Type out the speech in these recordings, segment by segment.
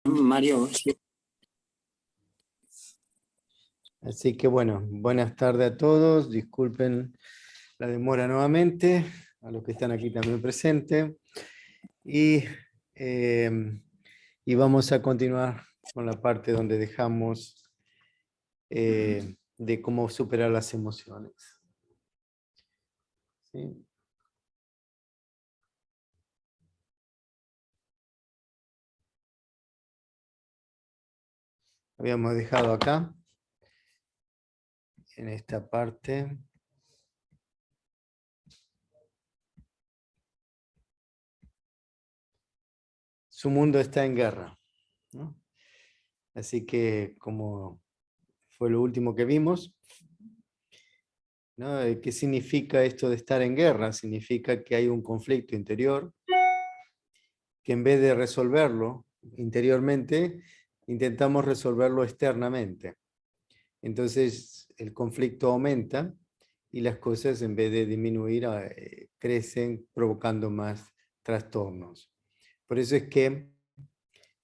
Mario, sí. Así que bueno, buenas tardes a todos, disculpen la demora nuevamente, a los que están aquí también presentes, y, eh, y vamos a continuar con la parte donde dejamos de cómo superar las emociones. ¿Sí? Habíamos dejado acá, en esta parte. Su mundo está en guerra, ¿no? Así que, como fue lo último que vimos, ¿no? ¿Qué significa esto de estar en guerra? Significa que hay un conflicto interior que en vez de resolverlo interiormente, intentamos resolverlo externamente. Entonces el conflicto aumenta y las cosas, en vez de disminuir, crecen, provocando más trastornos. Por eso es que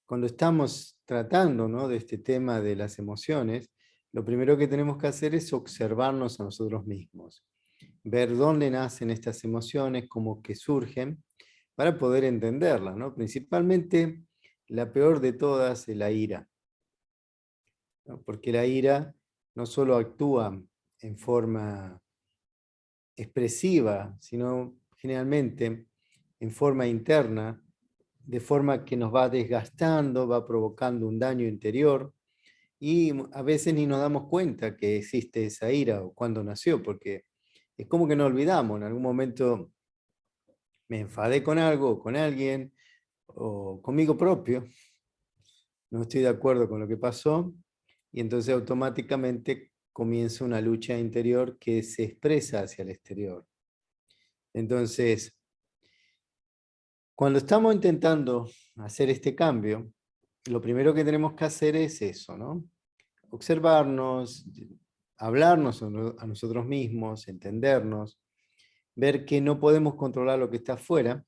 cuando estamos tratando, ¿no?, de este tema de las emociones, lo primero que tenemos que hacer es observarnos a nosotros mismos, ver dónde nacen estas emociones, cómo que surgen, para poder entenderlas, ¿no? Principalmente, la peor de todas es la ira, ¿no? Porque la ira no solo actúa en forma expresiva, sino generalmente en forma interna, de forma que nos va desgastando, va provocando un daño interior, y a veces ni nos damos cuenta que existe esa ira o cuándo nació, porque es como que nos olvidamos, en algún momento me enfadé con algo, o con alguien, o conmigo propio, no estoy de acuerdo con lo que pasó, y entonces automáticamente comienza una lucha interior que se expresa hacia el exterior. Entonces, cuando estamos intentando hacer este cambio, lo primero que tenemos que hacer es eso, ¿no? Observarnos, hablarnos a nosotros mismos, entendernos, ver que no podemos controlar lo que está afuera,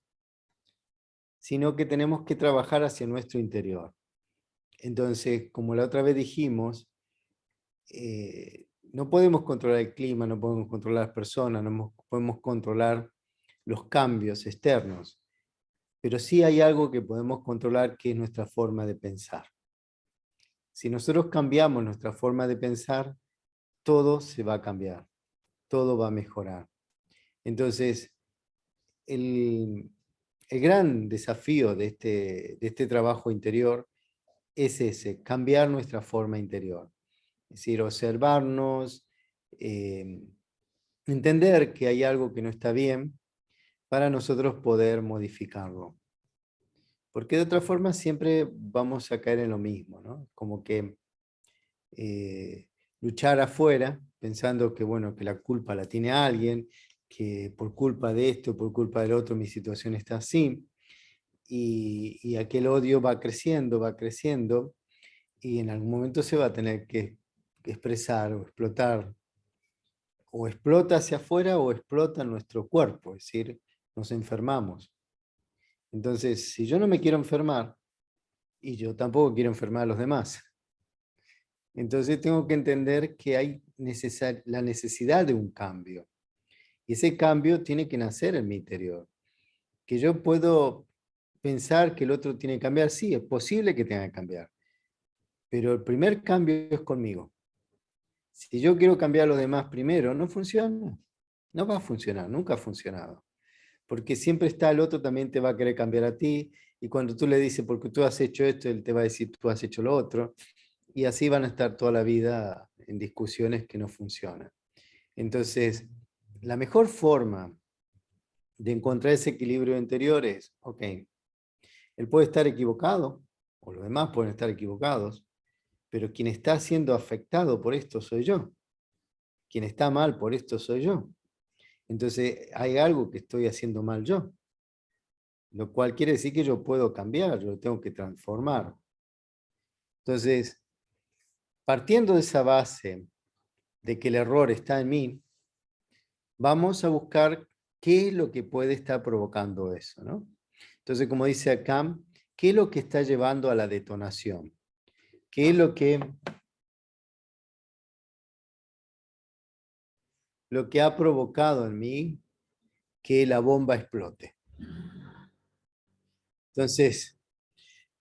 sino que tenemos que trabajar hacia nuestro interior. Entonces, como la otra vez dijimos, no podemos controlar el clima, no podemos controlar las personas, no podemos controlar los cambios externos, pero sí hay algo que podemos controlar, que es nuestra forma de pensar. Si nosotros cambiamos nuestra forma de pensar, todo se va a cambiar, todo va a mejorar. Entonces, el gran desafío de este trabajo interior es ese, cambiar nuestra forma interior. Es decir, observarnos, entender que hay algo que no está bien para nosotros poder modificarlo. Porque de otra forma siempre vamos a caer en lo mismo, ¿no? Como que luchar afuera, pensando que, bueno, que la culpa la tiene alguien, que por culpa de esto, por culpa del otro, mi situación está así, y aquel odio va creciendo, y en algún momento se va a tener que expresar o explotar, o explota hacia afuera o explota en nuestro cuerpo, es decir, nos enfermamos. Entonces, si yo no me quiero enfermar, y yo tampoco quiero enfermar a los demás, entonces tengo que entender que hay la necesidad de un cambio. Y ese cambio tiene que nacer en mi interior. Que yo puedo pensar que el otro tiene que cambiar, sí, es posible que tenga que cambiar. Pero el primer cambio es conmigo. Si yo quiero cambiar a los demás primero, no funciona. No va a funcionar, nunca ha funcionado. Porque siempre está el otro, también te va a querer cambiar a ti. Y cuando tú le dices, porque tú has hecho esto, él te va a decir, tú has hecho lo otro. Y así van a estar toda la vida en discusiones que no funcionan. Entonces, la mejor forma de encontrar ese equilibrio interior es, ok, él puede estar equivocado, o los demás pueden estar equivocados, pero quien está siendo afectado por esto soy yo. Quien está mal por esto soy yo. Entonces, hay algo que estoy haciendo mal yo, lo cual quiere decir que yo puedo cambiar, yo lo tengo que transformar. Entonces, partiendo de esa base de que el error está en mí, vamos a buscar qué es lo que puede estar provocando eso, ¿no? Entonces, como dice acá, ¿qué es lo que está llevando a la detonación? ¿Qué es lo que ha provocado en mí que la bomba explote? Entonces,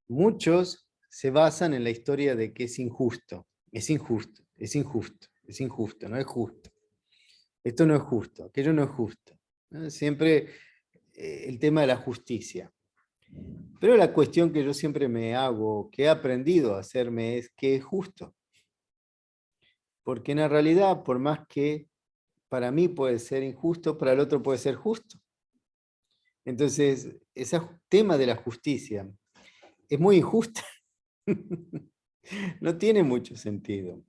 muchos se basan en la historia de que es injusto, es injusto, es injusto, es injusto, no es justo. Esto no es justo, aquello no es justo, ¿no? Siempre el tema de la justicia. Pero la cuestión que yo siempre me hago, que he aprendido a hacerme, es que es justo. Porque en la realidad, por más que para mí puede ser injusto, para el otro puede ser justo. Entonces, ese tema de la justicia es muy injusta. No tiene mucho sentido.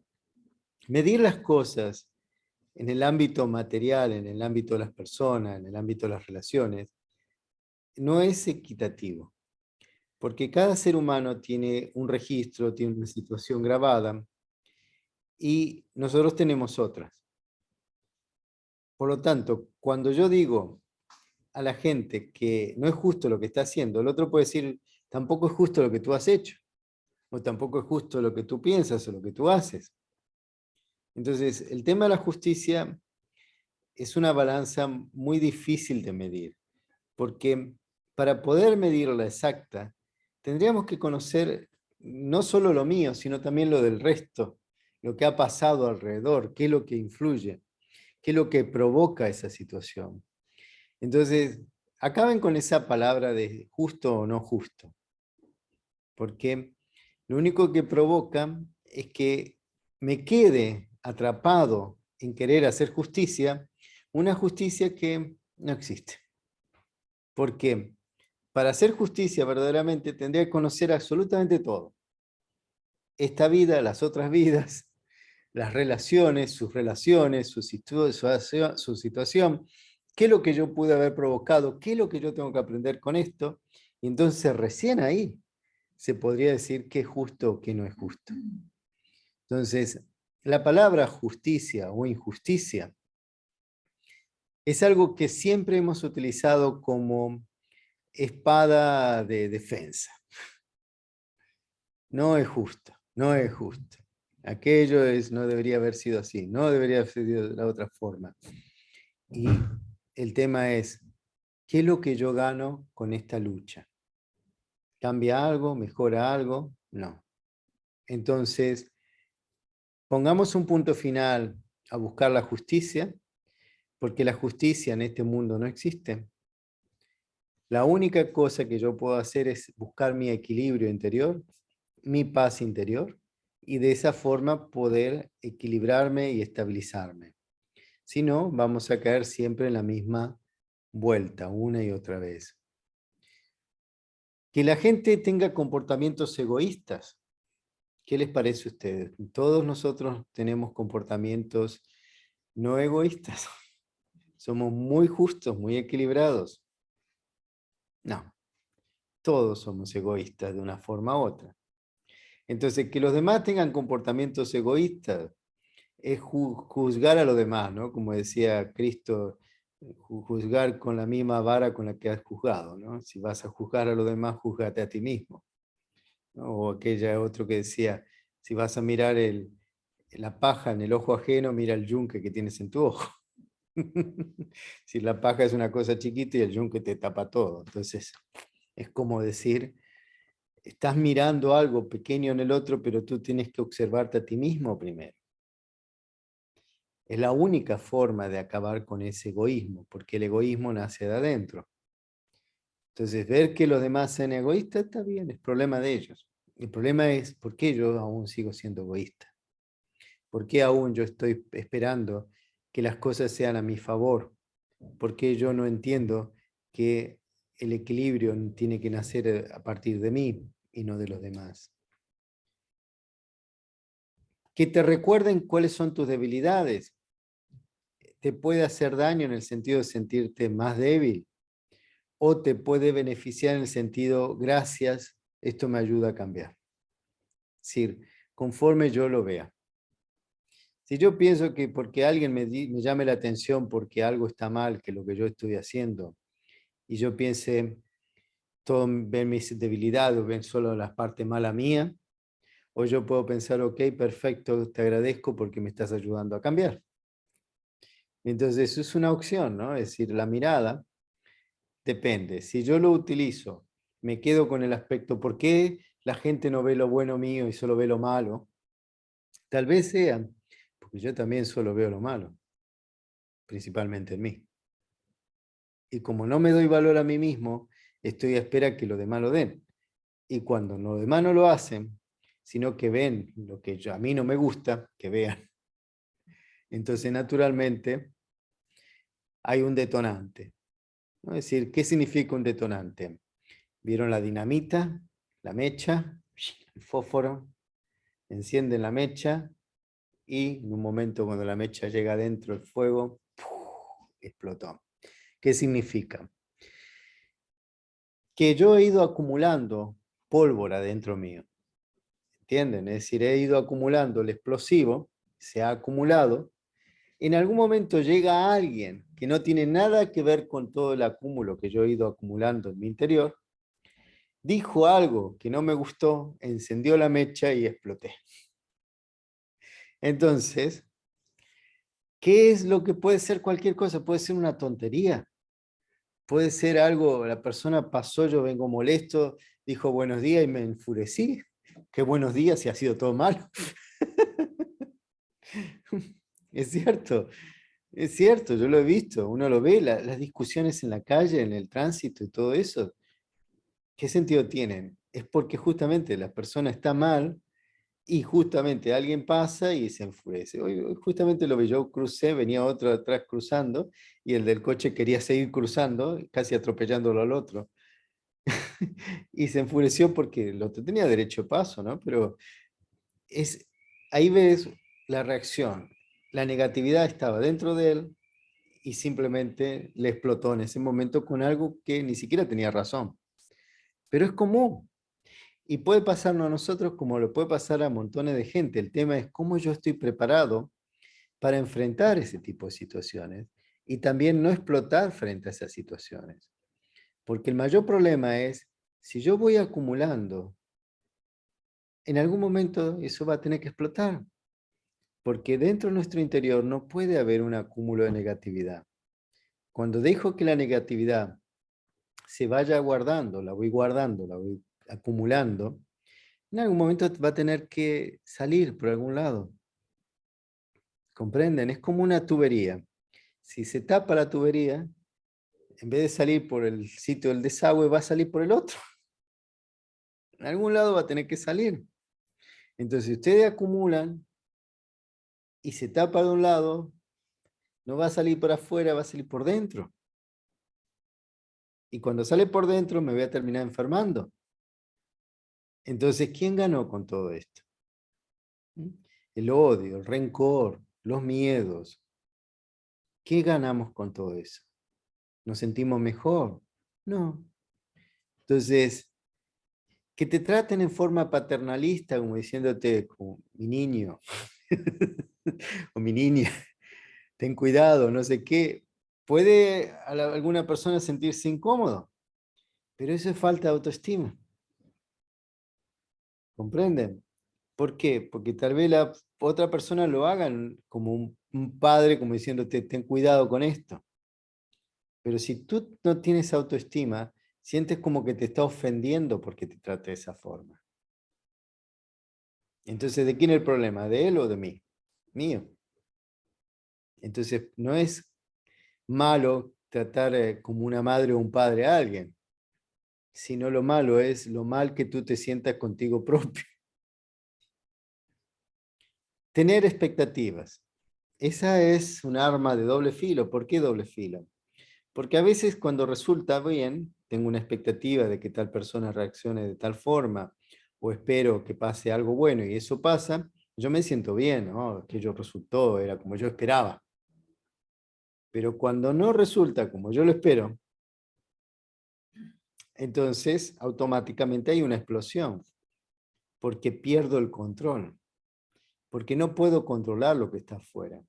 Medir las cosas en el ámbito material, en el ámbito de las personas, en el ámbito de las relaciones, no es equitativo, porque cada ser humano tiene un registro, tiene una situación grabada y nosotros tenemos otras. Por lo tanto, cuando yo digo a la gente que no es justo lo que está haciendo, el otro puede decir, tampoco es justo lo que tú has hecho, o tampoco es justo lo que tú piensas o lo que tú haces. Entonces, el tema de la justicia es una balanza muy difícil de medir, porque para poder medirla exacta, tendríamos que conocer no solo lo mío, sino también lo del resto, lo que ha pasado alrededor, qué es lo que influye, qué es lo que provoca esa situación. Entonces, acaben con esa palabra de justo o no justo, porque lo único que provoca es que me quede atrapado en querer hacer justicia, una justicia que no existe. Porque para hacer justicia verdaderamente tendría que conocer absolutamente todo. Esta vida, las otras vidas, las relaciones, su situación, qué es lo que yo pude haber provocado, qué es lo que yo tengo que aprender con esto, y entonces recién ahí se podría decir qué es justo o qué no es justo. Entonces, la palabra justicia o injusticia es algo que siempre hemos utilizado como espada de defensa. No es justo, no es justo. Aquello no debería haber sido así, no debería haber sido de la otra forma. Y el tema es, ¿qué es lo que yo gano con esta lucha? ¿Cambia algo? ¿Mejora algo? No. Entonces, pongamos un punto final a buscar la justicia, porque la justicia en este mundo no existe. La única cosa que yo puedo hacer es buscar mi equilibrio interior, mi paz interior, y de esa forma poder equilibrarme y estabilizarme. Si no, vamos a caer siempre en la misma vuelta, una y otra vez. Que la gente tenga comportamientos egoístas. ¿Qué les parece a ustedes? Todos nosotros tenemos comportamientos no egoístas. Somos muy justos, muy equilibrados. No, todos somos egoístas de una forma u otra. Entonces, que los demás tengan comportamientos egoístas es juzgar a los demás, ¿no? Como decía Cristo, juzgar con la misma vara con la que has juzgado, ¿no? Si vas a juzgar a los demás, júzgate a ti mismo, ¿no? O aquella otro que decía, si vas a mirar la paja en el ojo ajeno, mira el yunque que tienes en tu ojo. Si la paja es una cosa chiquita y el yunque te tapa todo. Entonces, es como decir, estás mirando algo pequeño en el otro, pero tú tienes que observarte a ti mismo primero. Es la única forma de acabar con ese egoísmo, porque el egoísmo nace de adentro. Entonces, ver que los demás sean egoístas está bien, es problema de ellos. El problema es, ¿por qué yo aún sigo siendo egoísta? ¿Por qué aún yo estoy esperando que las cosas sean a mi favor? ¿Por qué yo no entiendo que el equilibrio tiene que nacer a partir de mí y no de los demás? Que te recuerden cuáles son tus debilidades. Te puede hacer daño en el sentido de sentirte más débil o te puede beneficiar en el sentido, gracias, esto me ayuda a cambiar. Es decir, conforme yo lo vea. Si yo pienso que porque alguien me llame la atención porque algo está mal, que lo que yo estoy haciendo, y yo piense, todos ven mis debilidades, o ven solo las partes malas mías, o yo puedo pensar, ok, perfecto, te agradezco porque me estás ayudando a cambiar. Entonces, eso es una opción, ¿no? Es decir, la mirada depende. Si yo lo utilizo, me quedo con el aspecto, ¿por qué la gente no ve lo bueno mío y solo ve lo malo? Tal vez sea, porque yo también solo veo lo malo, principalmente en mí. Y como no me doy valor a mí mismo, estoy a espera que los demás lo den. Y cuando los demás no lo hacen, sino que ven lo que a mí no me gusta, que vean. Entonces, naturalmente, hay un detonante, ¿no? Es decir, ¿qué significa un detonante? ¿Vieron la dinamita, la mecha, el fósforo? Encienden la mecha y en un momento cuando la mecha llega adentro del fuego, ¡puf!, explotó. ¿Qué significa? Que yo he ido acumulando pólvora dentro mío. ¿Entienden? Es decir, he ido acumulando el explosivo, se ha acumulado. En algún momento llega alguien que no tiene nada que ver con todo el acúmulo que yo he ido acumulando en mi interior, dijo algo que no me gustó, encendió la mecha y exploté. Entonces, ¿qué es lo que puede ser cualquier cosa? Puede ser una tontería, puede ser algo, la persona pasó, yo vengo molesto, dijo buenos días y me enfurecí. Qué buenos días si ha sido todo malo. Es cierto, yo lo he visto, uno lo ve, las discusiones en la calle, en el tránsito y todo eso. ¿Qué sentido tienen? Es porque justamente la persona está mal y justamente alguien pasa y se enfurece. Hoy justamente lo vi, yo crucé, venía otro atrás cruzando y el del coche quería seguir cruzando, casi atropellándolo al otro. Y se enfureció porque el otro tenía derecho de paso, ¿no? Pero es, ahí ves la reacción. La negatividad estaba dentro de él y simplemente le explotó en ese momento con algo que ni siquiera tenía razón. Pero es común. Y puede pasarnos a nosotros como lo puede pasar a montones de gente. El tema es cómo yo estoy preparado para enfrentar ese tipo de situaciones y también no explotar frente a esas situaciones. Porque el mayor problema es, si yo voy acumulando, en algún momento eso va a tener que explotar. Porque dentro de nuestro interior no puede haber un acúmulo de negatividad. Cuando dejo que la negatividad se vaya guardando, la voy acumulando, en algún momento va a tener que salir por algún lado. ¿Comprenden? Es como una tubería. Si se tapa la tubería, en vez de salir por el sitio del desagüe, va a salir por el otro. En algún lado va a tener que salir. Entonces, si ustedes acumulan y se tapa de un lado, no va a salir por afuera, va a salir por dentro. Y cuando sale por dentro, me voy a terminar enfermando. Entonces, ¿quién ganó con todo esto? El odio, el rencor, los miedos. ¿Qué ganamos con todo eso? ¿Nos sentimos mejor? No. Entonces, que te traten en forma paternalista, como diciéndote, como mi niño o mi niña, ten cuidado, no sé qué, puede alguna persona sentirse incómodo, pero eso es falta de autoestima. ¿Comprenden? ¿Por qué? Porque tal vez la otra persona lo hagan como un padre, como diciéndote, ten cuidado con esto. Pero si tú no tienes autoestima, sientes como que te está ofendiendo porque te trate de esa forma. Entonces, ¿de quién es el problema? ¿De él o de mí? Mío. Entonces, no es malo tratar como una madre o un padre a alguien, sino lo malo es lo mal que tú te sientas contigo propio. Tener expectativas. Esa es un arma de doble filo. ¿Por qué doble filo? Porque a veces cuando resulta bien, tengo una expectativa de que tal persona reaccione de tal forma, o espero que pase algo bueno y eso pasa, yo me siento bien, ¿no? Aquello resultó, era como yo esperaba. Pero cuando no resulta como yo lo espero, entonces automáticamente hay una explosión, porque pierdo el control, porque no puedo controlar lo que está afuera.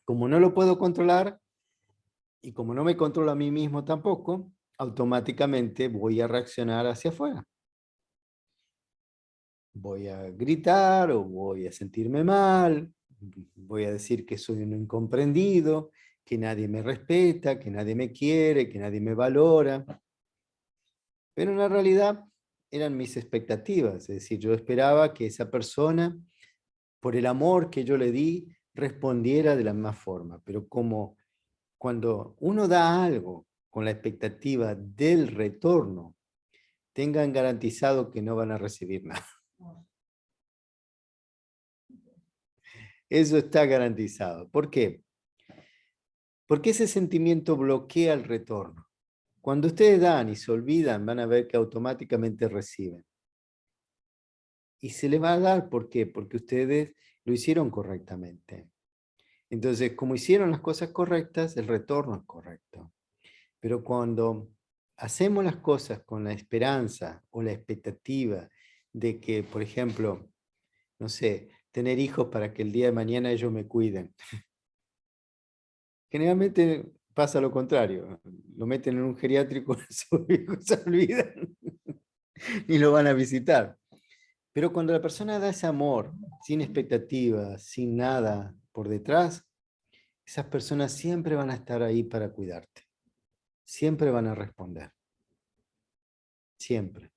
Como no lo puedo controlar y como no me controlo a mí mismo tampoco, automáticamente voy a reaccionar hacia afuera. Voy a gritar o voy a sentirme mal, voy a decir que soy un incomprendido, que nadie me respeta, que nadie me quiere, que nadie me valora. Pero en la realidad eran mis expectativas, es decir, yo esperaba que esa persona, por el amor que yo le di, respondiera de la misma forma. Pero como cuando uno da algo con la expectativa del retorno, tengan garantizado que no van a recibir nada. Eso está garantizado. ¿Por qué? Porque ese sentimiento bloquea el retorno. Cuando ustedes dan y se olvidan, van a ver que automáticamente reciben. Y se les va a dar, ¿por qué? Porque ustedes lo hicieron correctamente. Entonces, como hicieron las cosas correctas, el retorno es correcto. Pero cuando hacemos las cosas con la esperanza o la expectativa de que, por ejemplo, no sé, tener hijos para que el día de mañana ellos me cuiden. Generalmente pasa lo contrario. Lo meten en un geriátrico, sus hijos se olvidan y lo van a visitar. Pero cuando la persona da ese amor, sin expectativas, sin nada por detrás, esas personas siempre van a estar ahí para cuidarte. Siempre van a responder. Siempre.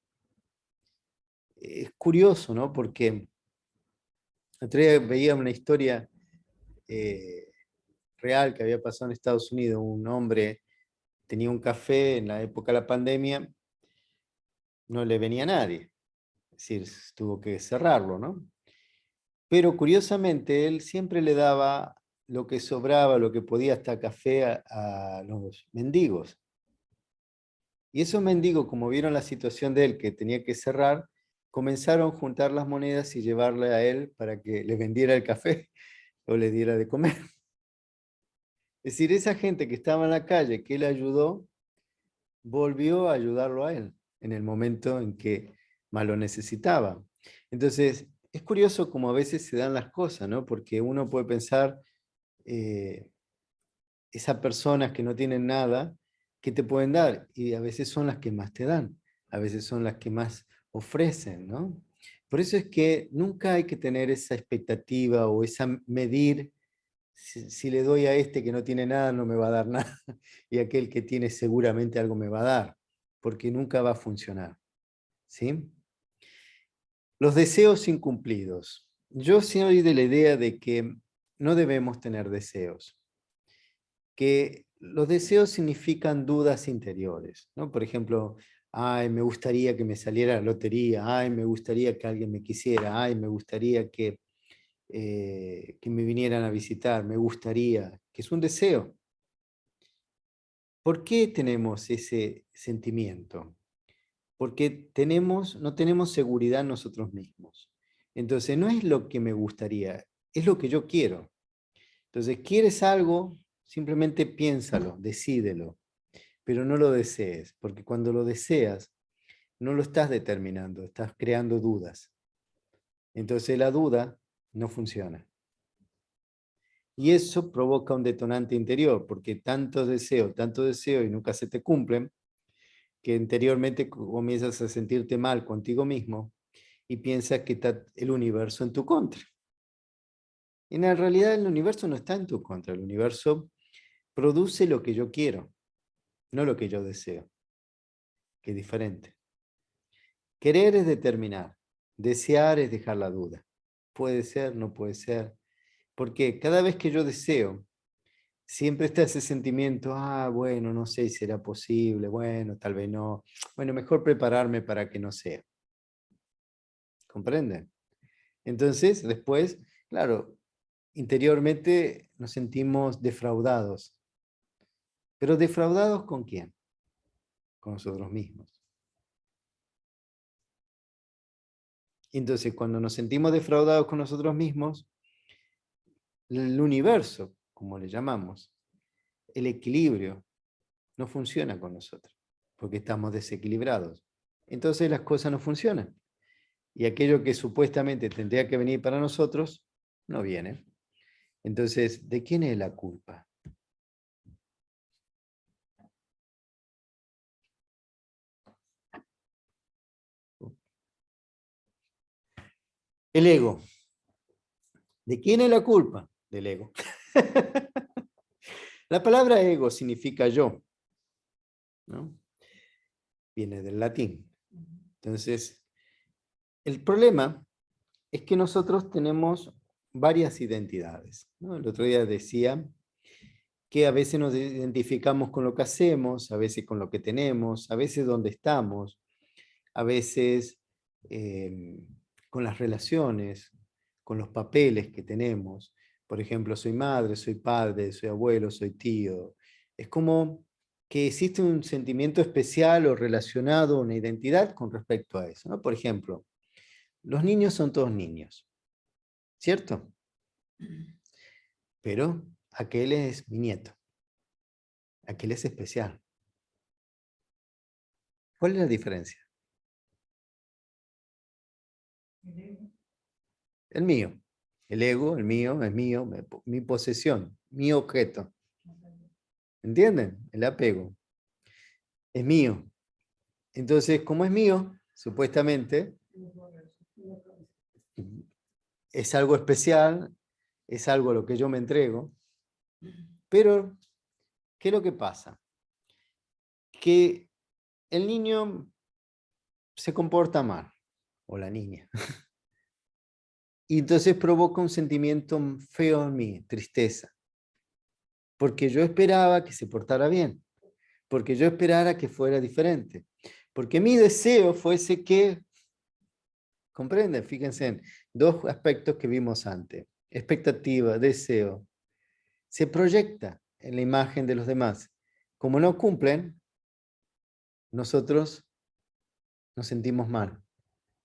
Es curioso, ¿no? Porque otro día veía una historia real que había pasado en Estados Unidos. Un hombre tenía un café en la época de la pandemia, no le venía nadie. Es decir, tuvo que cerrarlo, ¿no? Pero curiosamente él siempre le daba lo que sobraba, lo que podía hasta café a los mendigos. Y esos mendigos, como vieron la situación de él, que tenía que cerrar, comenzaron a juntar las monedas y llevarle a él para que le vendiera el café o le diera de comer. Es decir, esa gente que estaba en la calle, que él ayudó, volvió a ayudarlo a él en el momento en que más lo necesitaba. Entonces, es curioso cómo a veces se dan las cosas, ¿no? Porque uno puede pensar, eh, esas personas que no tienen nada, ¿qué te pueden dar? Y a veces son las que más te dan, a veces son las que más ofrecen, ¿no? Por eso es que nunca hay que tener esa expectativa o esa medir, si le doy a este que no tiene nada, no me va a dar nada, y aquel que tiene seguramente algo me va a dar, porque nunca va a funcionar, ¿sí? Los deseos incumplidos. Yo soy de la idea de que no debemos tener deseos, que los deseos significan dudas interiores, ¿no? Por ejemplo, ay, me gustaría que me saliera la lotería, ay, me gustaría que alguien me quisiera, ay, me gustaría que me vinieran a visitar, me gustaría, que es un deseo. ¿Por qué tenemos ese sentimiento? Porque no tenemos seguridad en nosotros mismos. Entonces, no es lo que me gustaría, es lo que yo quiero. Entonces, ¿quieres algo? Simplemente piénsalo, decídelo, pero no lo desees, porque cuando lo deseas, no lo estás determinando, estás creando dudas. Entonces, la duda no funciona. Y eso provoca un detonante interior, porque tanto deseo y nunca se te cumplen, que interiormente comienzas a sentirte mal contigo mismo y piensas que está el universo en tu contra. Y en la realidad el universo no está en tu contra, el universo produce lo que yo quiero, no lo que yo deseo, que es diferente. Querer es determinar, desear es dejar la duda. Puede ser, no puede ser, porque cada vez que yo deseo, siempre está ese sentimiento, ah, bueno, no sé si será posible, bueno, tal vez no, bueno, mejor prepararme para que no sea. ¿Comprenden? Entonces, después, claro, interiormente nos sentimos defraudados. ¿Pero defraudados con quién? Con nosotros mismos. Entonces, cuando nos sentimos defraudados con nosotros mismos, el universo, como le llamamos, el equilibrio, no funciona con nosotros, porque estamos desequilibrados. Entonces las cosas no funcionan. Y aquello que supuestamente tendría que venir para nosotros, no viene. Entonces, ¿de quién es la culpa? El ego. ¿De quién es la culpa? Del ego. La palabra ego significa yo, ¿no? Viene del latín. Entonces, el problema es que nosotros tenemos varias identidades, ¿no? El otro día decía que a veces nos identificamos con lo que hacemos, a veces con lo que tenemos, a veces donde estamos, a veces con las relaciones, con los papeles que tenemos. Por ejemplo, soy madre, soy padre, soy abuelo, soy tío. Es como que existe un sentimiento especial o relacionado, una identidad con respecto a eso, ¿no? Por ejemplo, los niños son todos niños, ¿cierto? Pero aquel es mi nieto, aquel es especial. ¿Cuál es la diferencia? El mío. El ego, el mío, es mío, mi posesión, mi objeto. ¿Entienden? El apego. Es mío. Entonces, como es mío, supuestamente, es algo especial, es algo a lo que yo me entrego. Pero, ¿qué es lo que pasa? Que el niño se comporta mal, o la niña. Y entonces provoca un sentimiento feo en mí, tristeza. Porque yo esperaba que se portara bien. Porque yo esperara que fuera diferente. Porque mi deseo fuese que, comprenden, fíjense en dos aspectos que vimos antes. Expectativa, deseo. Se proyecta en la imagen de los demás. Como no cumplen, nosotros nos sentimos mal.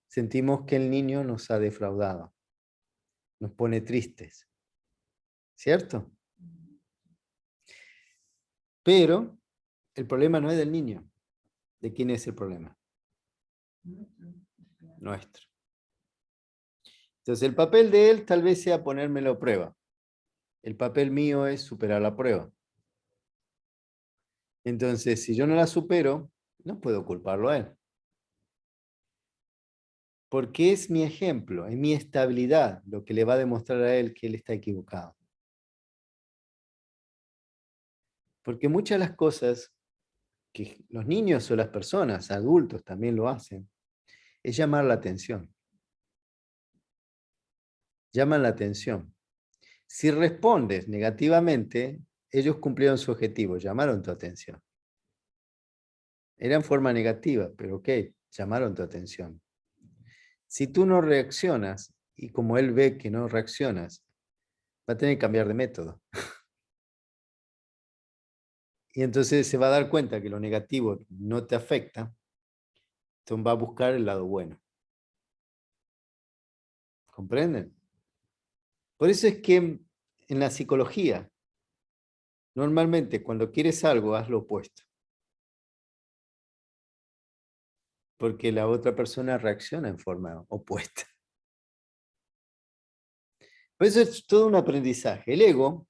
Sentimos que el niño nos ha defraudado. Nos pone tristes. ¿Cierto? Pero el problema no es del niño. ¿De quién es el problema? Nuestro. Entonces el papel de él tal vez sea ponérmelo a prueba. El papel mío es superar la prueba. Entonces, si yo no la supero, no puedo culparlo a él. Porque es mi ejemplo, es mi estabilidad lo que le va a demostrar a él que él está equivocado. Porque muchas de las cosas que los niños o las personas, adultos también lo hacen, es llamar la atención. Llaman la atención. Si respondes negativamente, ellos cumplieron su objetivo, llamaron tu atención. Era en forma negativa, pero ok, llamaron tu atención. Si tú no reaccionas, y como él ve que no reaccionas, va a tener que cambiar de método. Y entonces se va a dar cuenta que lo negativo no te afecta, entonces va a buscar el lado bueno. ¿Comprenden? Por eso es que en la psicología, normalmente cuando quieres algo, haz lo opuesto. Porque la otra persona reacciona en forma opuesta. Por eso es todo un aprendizaje. El ego,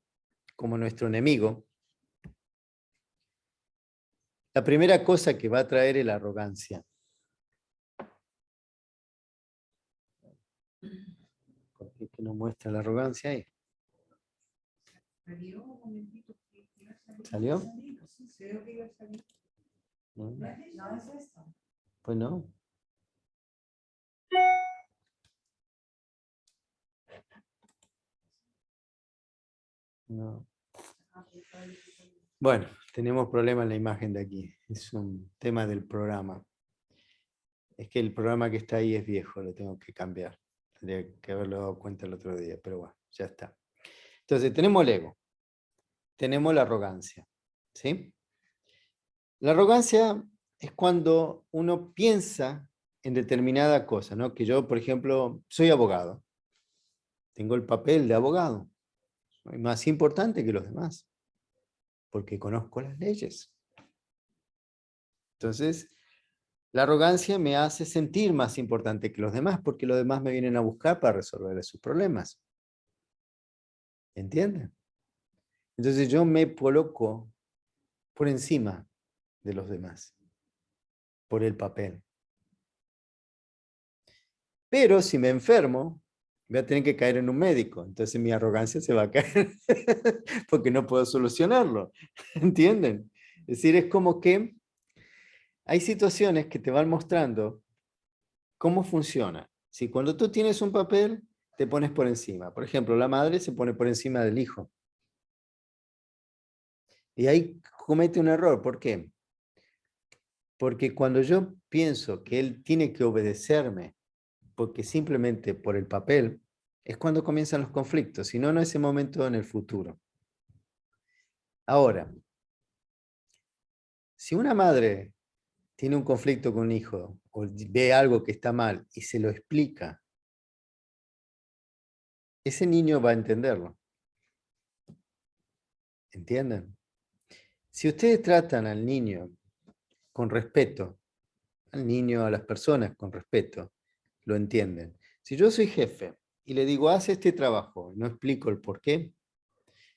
como nuestro enemigo, la primera cosa que va a traer es la arrogancia. ¿Por qué que no muestra la arrogancia ahí? ¿Salió? ¿No? Pues no. No. Bueno, tenemos problema en la imagen de aquí. Es un tema del programa. Es que el programa que está ahí es viejo, lo tengo que cambiar. Tendría que haberlo dado cuenta el otro día, pero bueno, ya está. Entonces, tenemos el ego. Tenemos la arrogancia. ¿Sí? La arrogancia es cuando uno piensa en determinada cosa, ¿no? Que yo, por ejemplo, soy abogado. Tengo el papel de abogado. Soy más importante que los demás, porque conozco las leyes. Entonces, la arrogancia me hace sentir más importante que los demás, porque los demás me vienen a buscar para resolver sus problemas. ¿Entienden? Entonces yo me coloco por encima de los demás, por el papel. Pero si me enfermo, voy a tener que caer en un médico. Entonces mi arrogancia se va a caer porque no puedo solucionarlo. ¿Entienden? Es decir, es como que hay situaciones que te van mostrando cómo funciona. Si cuando tú tienes un papel, te pones por encima. Por ejemplo, la madre se pone por encima del hijo. Y ahí comete un error. ¿Por qué? Porque cuando yo pienso que él tiene que obedecerme, porque simplemente por el papel, es cuando comienzan los conflictos, si no, no ese momento en el futuro. Ahora, si una madre tiene un conflicto con un hijo o ve algo que está mal y se lo explica, ese niño va a entenderlo. ¿Entienden? Si ustedes tratan al niño con respeto, al niño, a las personas con respeto, lo entienden. Si yo soy jefe y le digo, haz este trabajo, no explico el por qué,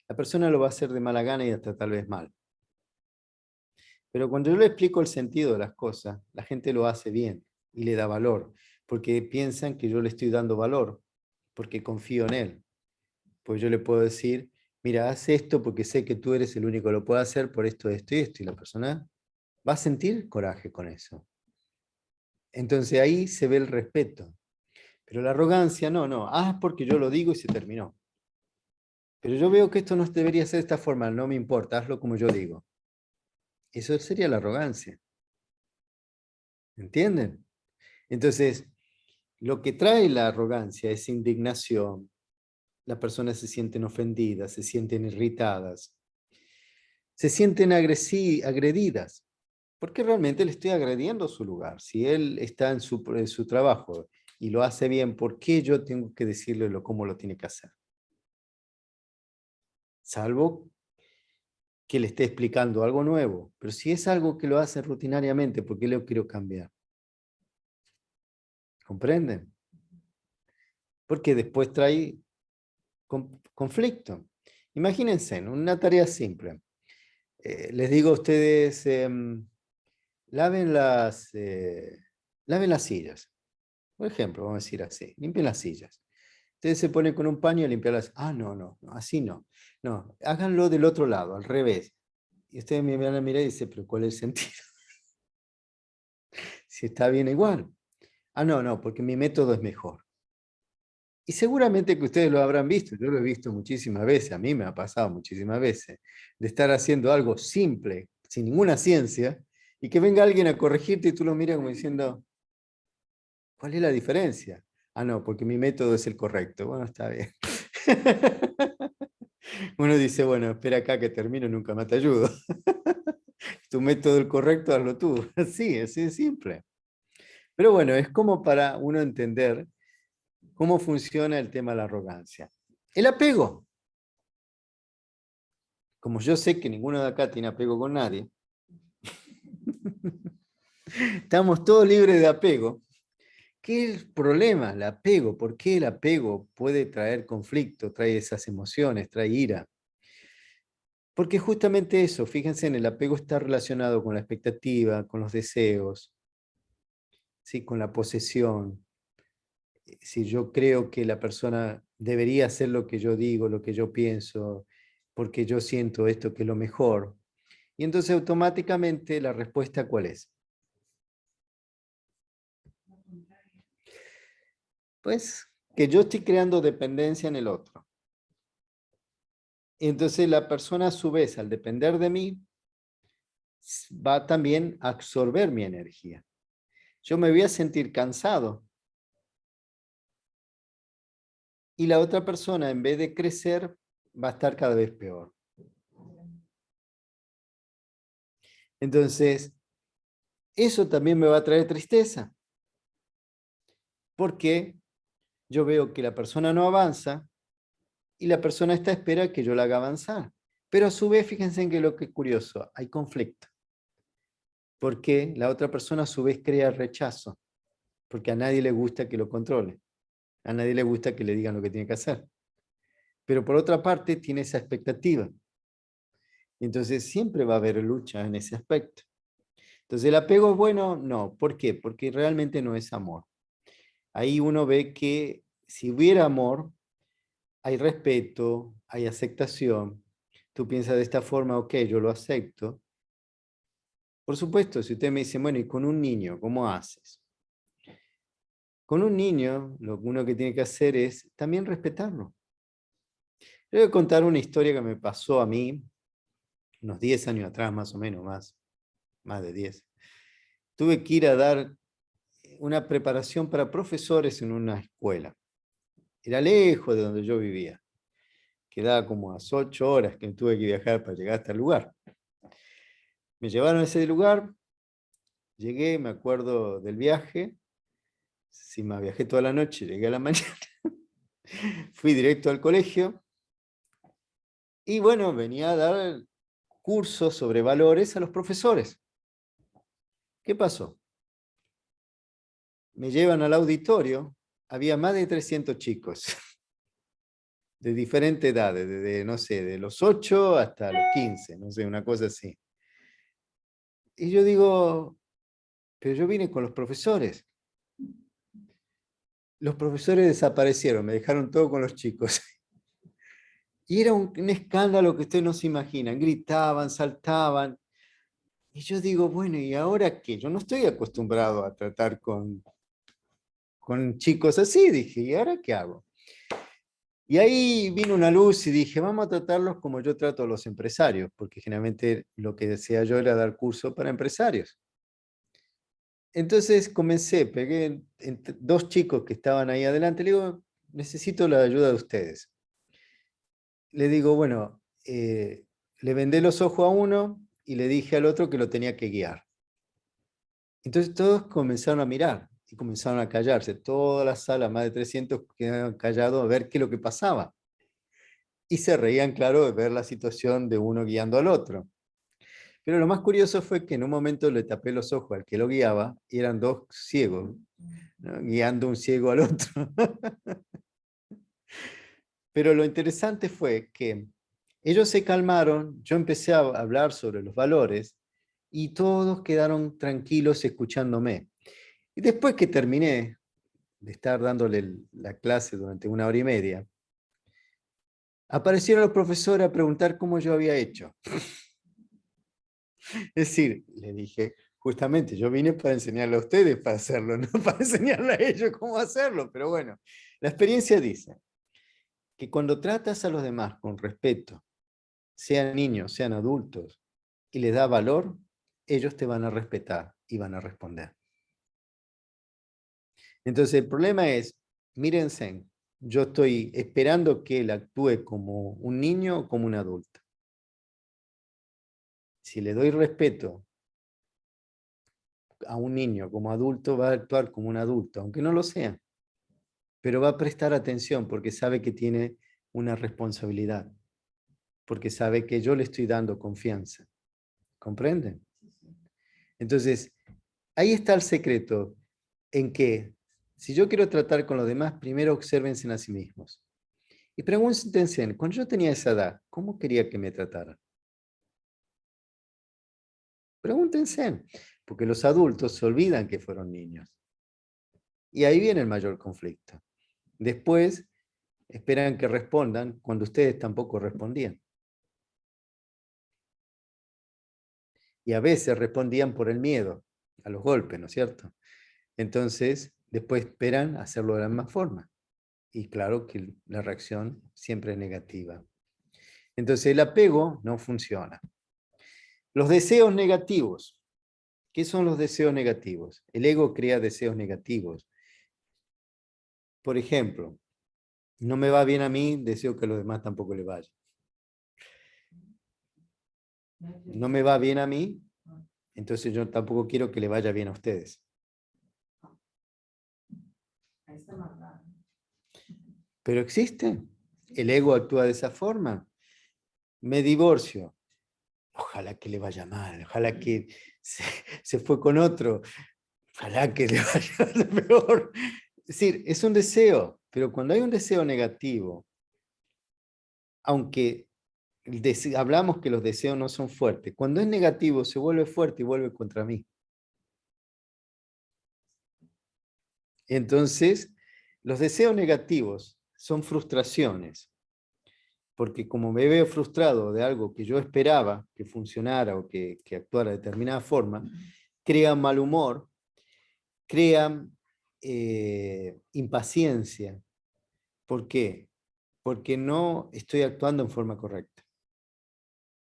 la persona lo va a hacer de mala gana y hasta tal vez mal. Pero cuando yo le explico el sentido de las cosas, la gente lo hace bien y le da valor, porque piensan que yo le estoy dando valor, porque confío en él. Pues yo le puedo decir, mira, haz esto porque sé que tú eres el único que lo puede hacer por esto, esto y esto, y la persona va a sentir coraje con eso. Entonces ahí se ve el respeto. Pero la arrogancia, no, no, haz porque yo lo digo y se terminó. Pero yo veo que esto no debería ser de esta forma, no me importa, hazlo como yo digo. Eso sería la arrogancia. ¿Entienden? Entonces, lo que trae la arrogancia es indignación. Las personas se sienten ofendidas, se sienten irritadas, se sienten agredidas, porque realmente le estoy agrediendo su lugar. Si él está en su trabajo y lo hace bien, ¿por qué yo tengo que decirle cómo lo tiene que hacer? Salvo que le esté explicando algo nuevo, pero si es algo que lo hace rutinariamente, ¿por qué lo quiero cambiar? ¿Comprenden? Porque después trae conflicto. Imagínense, en una tarea simple. Les digo a ustedes, laven laven las sillas. Por ejemplo, vamos a decir así, limpien las sillas. Ustedes se ponen con un paño a limpiarlas. Ah, no, no, no, así no. No, háganlo del otro lado, al revés. Y ustedes me van a mirar y dicen, pero ¿cuál es el sentido? Si está bien igual. Ah, no, no, porque mi método es mejor. Y seguramente que ustedes lo habrán visto, yo lo he visto muchísimas veces, a mí me ha pasado muchísimas veces, de estar haciendo algo simple, sin ninguna ciencia, y que venga alguien a corregirte y tú lo miras como diciendo, ¿cuál es la diferencia? Ah, no, porque mi método es el correcto. Bueno, está bien. Uno dice, bueno, espera acá que termino, nunca más te ayudo. Tu método el correcto, hazlo tú. Sí, así de simple. Pero bueno, es como para uno entender cómo funciona el tema de la arrogancia. El apego. Como yo sé que ninguno de acá tiene apego con nadie, estamos todos libres de apego. ¿Qué es el problema? El apego. ¿Por qué el apego puede traer conflicto, trae esas emociones, trae ira? Porque justamente eso, fíjense, en el apego está relacionado con la expectativa, con los deseos, ¿sí? Con la posesión. Si yo creo que la persona debería hacer lo que yo digo, lo que yo pienso, porque yo siento esto que es lo mejor. Y entonces automáticamente la respuesta, ¿cuál es? Pues que yo estoy creando dependencia en el otro. Y entonces la persona a su vez, al depender de mí, va también a absorber mi energía. Yo me voy a sentir cansado y la otra persona, en vez de crecer, va a estar cada vez peor. Entonces, eso también me va a traer tristeza, porque yo veo que la persona no avanza y la persona está a espera que yo la haga avanzar. Pero a su vez, fíjense en que lo que es curioso, hay conflicto, porque la otra persona a su vez crea rechazo, porque a nadie le gusta que lo controle, a nadie le gusta que le digan lo que tiene que hacer. Pero por otra parte, tiene esa expectativa. Entonces, siempre va a haber lucha en ese aspecto. Entonces, ¿el apego es bueno? No. ¿Por qué? Porque realmente no es amor. Ahí uno ve que si hubiera amor, hay respeto, hay aceptación. Tú piensas de esta forma, ok, yo lo acepto. Por supuesto, si usted me dice, bueno, ¿y con un niño, cómo haces? Con un niño, lo uno que tiene que hacer es también respetarlo. Le voy a contar una historia que me pasó a mí, unos 10 años atrás, más o menos, más de 10. Tuve que ir a dar una preparación para profesores en una escuela. Era lejos de donde yo vivía. Quedaba como a 8 horas que tuve que viajar para llegar hasta el lugar. Me llevaron a ese lugar, llegué, me acuerdo del viaje, encima viajé toda la noche, llegué a la mañana, fui directo al colegio y bueno, venía a dar cursos sobre valores a los profesores. ¿Qué pasó? Me llevan al auditorio, había más de 300 chicos de diferentes edades, desde, no sé, de los 8 hasta los 15, no sé, una cosa así. Y yo digo, pero yo vine con los profesores. Los profesores desaparecieron, me dejaron todo con los chicos. Y era un escándalo que ustedes no se imaginan, gritaban, saltaban. Y yo digo, bueno, ¿y ahora qué? Yo no estoy acostumbrado a tratar con chicos así, dije, ¿y ahora qué hago? Y ahí vino una luz y dije, vamos a tratarlos como yo trato a los empresarios, porque generalmente lo que decía yo era dar curso para empresarios. Entonces comencé, pegué entre dos chicos que estaban ahí adelante, le digo, necesito la ayuda de ustedes. Le digo, bueno, le vendé los ojos a uno y le dije al otro que lo tenía que guiar. Entonces todos comenzaron a mirar y comenzaron a callarse. Toda la sala, más de 300, quedaron callados a ver qué es lo que pasaba. Y se reían, claro, de ver la situación de uno guiando al otro. Pero lo más curioso fue que en un momento le tapé los ojos al que lo guiaba y eran dos ciegos, ¿no? Guiando un ciego al otro. Pero lo interesante fue que ellos se calmaron, yo empecé a hablar sobre los valores y todos quedaron tranquilos escuchándome. Y después que terminé de estar dándole la clase durante 1 hora y media, aparecieron los profesores a preguntar cómo yo había hecho. Es decir, le dije, justamente yo vine para enseñarle a ustedes para hacerlo, no para enseñarle a ellos cómo hacerlo. Pero bueno, la experiencia dice que cuando tratas a los demás con respeto, sean niños, sean adultos, y les da valor, ellos te van a respetar y van a responder. Entonces el problema es, mírense, yo estoy esperando que él actúe como un niño o como un adulto. Si le doy respeto a un niño como adulto, va a actuar como un adulto, aunque no lo sea, pero va a prestar atención porque sabe que tiene una responsabilidad, porque sabe que yo le estoy dando confianza. ¿Comprenden? Entonces, ahí está el secreto, en que si yo quiero tratar con los demás, primero obsérvense a sí mismos. Y pregúntense, cuando yo tenía esa edad, ¿cómo quería que me trataran? Pregúntense, porque los adultos se olvidan que fueron niños. Y ahí viene el mayor conflicto. Después, esperan que respondan cuando ustedes tampoco respondían. Y a veces respondían por el miedo a los golpes, ¿no es cierto? Entonces, después esperan hacerlo de la misma forma. Y claro que la reacción siempre es negativa. Entonces, el apego no funciona. Los deseos negativos. ¿Qué son los deseos negativos? El ego crea deseos negativos. Por ejemplo, no me va bien a mí, deseo que a los demás tampoco le vaya. No me va bien a mí, entonces yo tampoco quiero que le vaya bien a ustedes. Pero existe. El ego actúa de esa forma. Me divorcio. Ojalá que le vaya mal, ojalá que se fue con otro, ojalá que le vaya lo peor. Es decir, es un deseo, pero cuando hay un deseo negativo, aunque hablamos que los deseos no son fuertes, cuando es negativo se vuelve fuerte y vuelve contra mí. Entonces, Los deseos negativos son frustraciones, porque como me veo frustrado de algo que yo esperaba que funcionara o que actuara de determinada forma, crean mal humor, crean impaciencia. ¿Por qué? Porque no estoy actuando en forma correcta.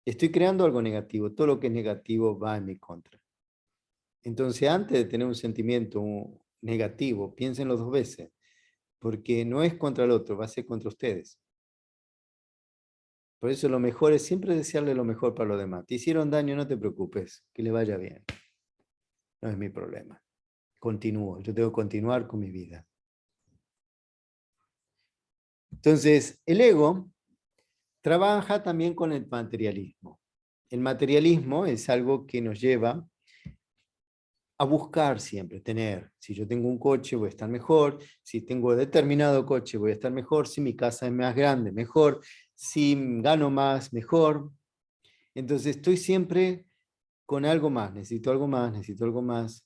Estoy creando algo negativo. Todo lo que es negativo va en mi contra. Entonces, antes de tener un sentimiento negativo, piénsenlo dos veces, porque no es contra el otro, va a ser contra ustedes. Por eso lo mejor es siempre desearle lo mejor para los demás. Te hicieron daño, no te preocupes, que le vaya bien. No es mi problema. Continúo, yo tengo que continuar con mi vida. Entonces, el ego trabaja también con el materialismo. El materialismo es algo que nos lleva a buscar siempre, tener. Si yo tengo un coche, voy a estar mejor. Si tengo determinado coche, voy a estar mejor. Si mi casa es más grande, mejor. Si gano más, mejor. Entonces estoy siempre con algo más. Necesito algo más, necesito algo más.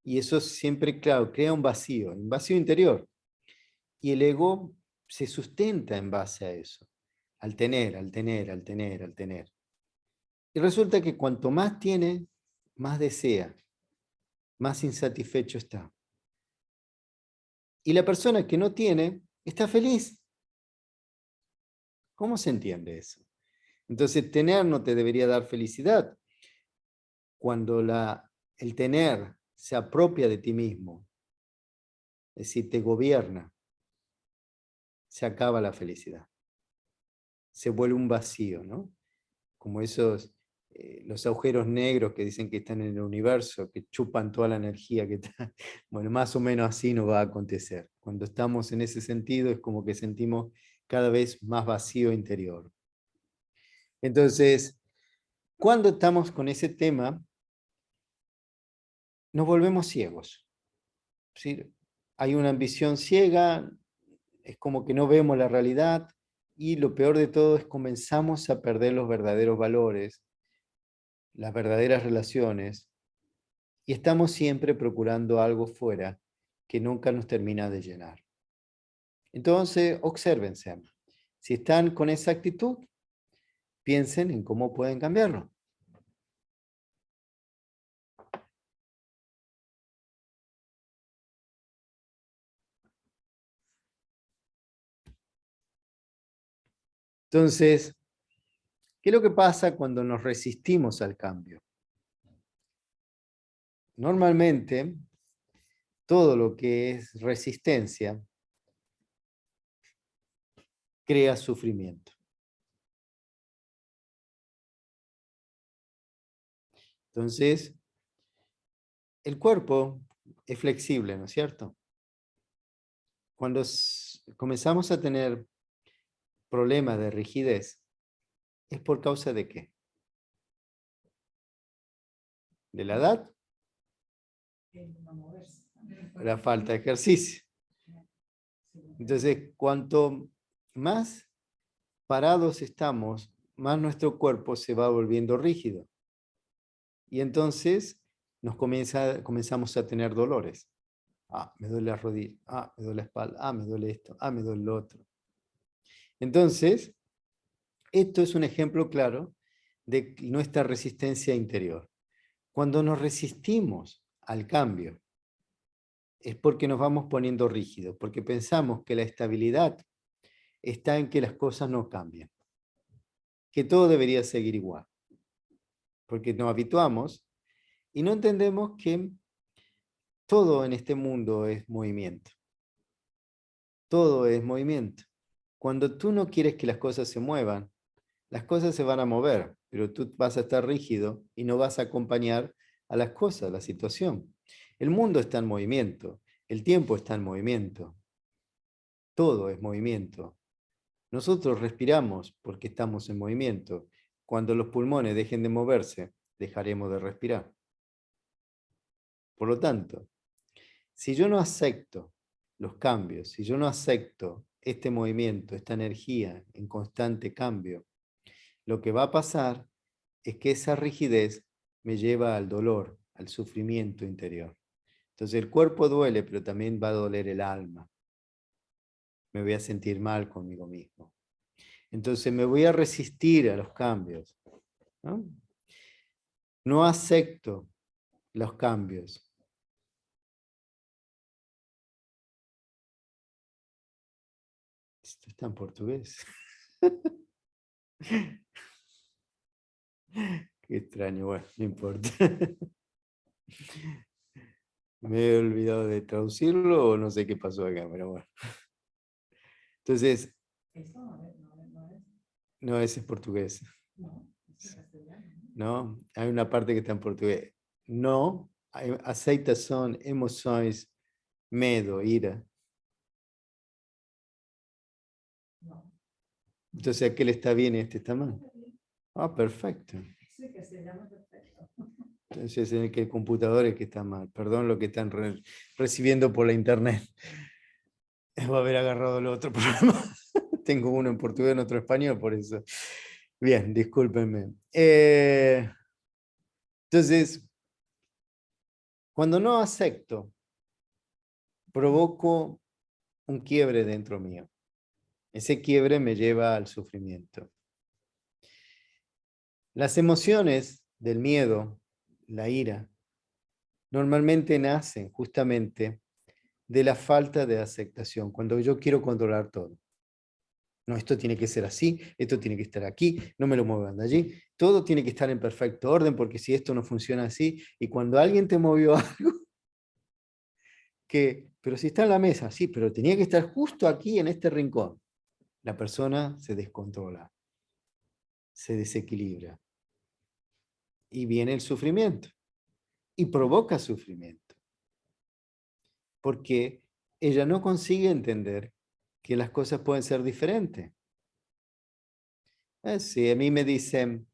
Y eso siempre, claro, crea un vacío interior. Y el ego se sustenta en base a eso. Al tener, al tener, al tener, al tener. Y resulta que cuanto más tiene, más desea, más insatisfecho está. Y la persona que no tiene, está feliz. ¿Cómo se entiende eso? Entonces, tener no te debería dar felicidad. Cuando el tener se apropia de ti mismo, es decir, te gobierna, se acaba la felicidad. Se vuelve un vacío, ¿no? Como esos, los agujeros negros que dicen que están en el universo, que chupan toda la energía que está. Bueno, más o menos así nos va a acontecer. Cuando estamos en ese sentido es como que sentimos cada vez más vacío interior. Entonces, cuando estamos con ese tema, nos volvemos ciegos. ¿Sí? Hay una ambición ciega, es como que no vemos la realidad y lo peor de todo es comenzamos a perder los verdaderos valores, las verdaderas relaciones y estamos siempre procurando algo fuera que nunca nos termina de llenar. Entonces, obsérvense. Si están con esa actitud, piensen en cómo pueden cambiarlo. Entonces, ¿qué es lo que pasa cuando nos resistimos al cambio? Normalmente, todo lo que es resistencia crea sufrimiento. Entonces, el cuerpo es flexible, ¿no es cierto? Cuando comenzamos a tener problemas de rigidez, ¿es por causa de qué? ¿De la edad? La falta de ejercicio. Entonces, cuanto más parados estamos, más nuestro cuerpo se va volviendo rígido. Y entonces comenzamos a tener dolores. Ah, me duele la rodilla. Ah, me duele la espalda. Ah, me duele esto. Ah, me duele lo otro. Entonces, esto es un ejemplo claro de nuestra resistencia interior. Cuando nos resistimos al cambio, es porque nos vamos poniendo rígidos, porque pensamos que la estabilidad está en que las cosas no cambien, que todo debería seguir igual, porque nos habituamos y no entendemos que todo en este mundo es movimiento. Todo es movimiento. Cuando tú no quieres que las cosas se muevan, las cosas se van a mover, pero tú vas a estar rígido y no vas a acompañar a las cosas, la situación. El mundo está en movimiento, el tiempo está en movimiento, todo es movimiento. Nosotros respiramos porque estamos en movimiento. Cuando los pulmones dejen de moverse, dejaremos de respirar. Por lo tanto, si yo no acepto los cambios, si yo no acepto este movimiento, esta energía en constante cambio, lo que va a pasar es que esa rigidez me lleva al dolor, al sufrimiento interior. Entonces el cuerpo duele, pero también va a doler el alma. me voy a sentir mal conmigo mismo. Entonces me voy a resistir a los cambios, ¿no? No acepto los cambios. Esto está en portugués. Qué extraño, bueno, no importa. Me he olvidado de traducirlo o no sé qué pasó acá, pero bueno. Entonces, no, ese es portugués. No, hay una parte que está en portugués. No, aceitação, emoções, medo, ira. Entonces aquel está bien y este está mal. Ah, perfecto. Entonces en el computador es que está mal. Perdón lo que están recibiendo por la internet. Va a haber agarrado el otro programa. Tengo uno en portugués y otro en español, por eso. Bien, discúlpenme. Entonces, cuando no acepto, provoco un quiebre dentro mío. Ese quiebre me lleva al sufrimiento. Las emociones del miedo, la ira, normalmente nacen justamente de la falta de aceptación, cuando yo quiero controlar todo. No, esto tiene que ser así, esto tiene que estar aquí, no me lo muevan de allí, todo tiene que estar en perfecto orden, porque si esto no funciona así, y cuando alguien te movió algo, pero si está en la mesa, sí, pero tenía que estar justo aquí en este rincón, la persona se descontrola, se desequilibra, y viene el sufrimiento, y provoca sufrimiento, porque ella no consigue entender que las cosas pueden ser diferentes. Si a mí me dicen,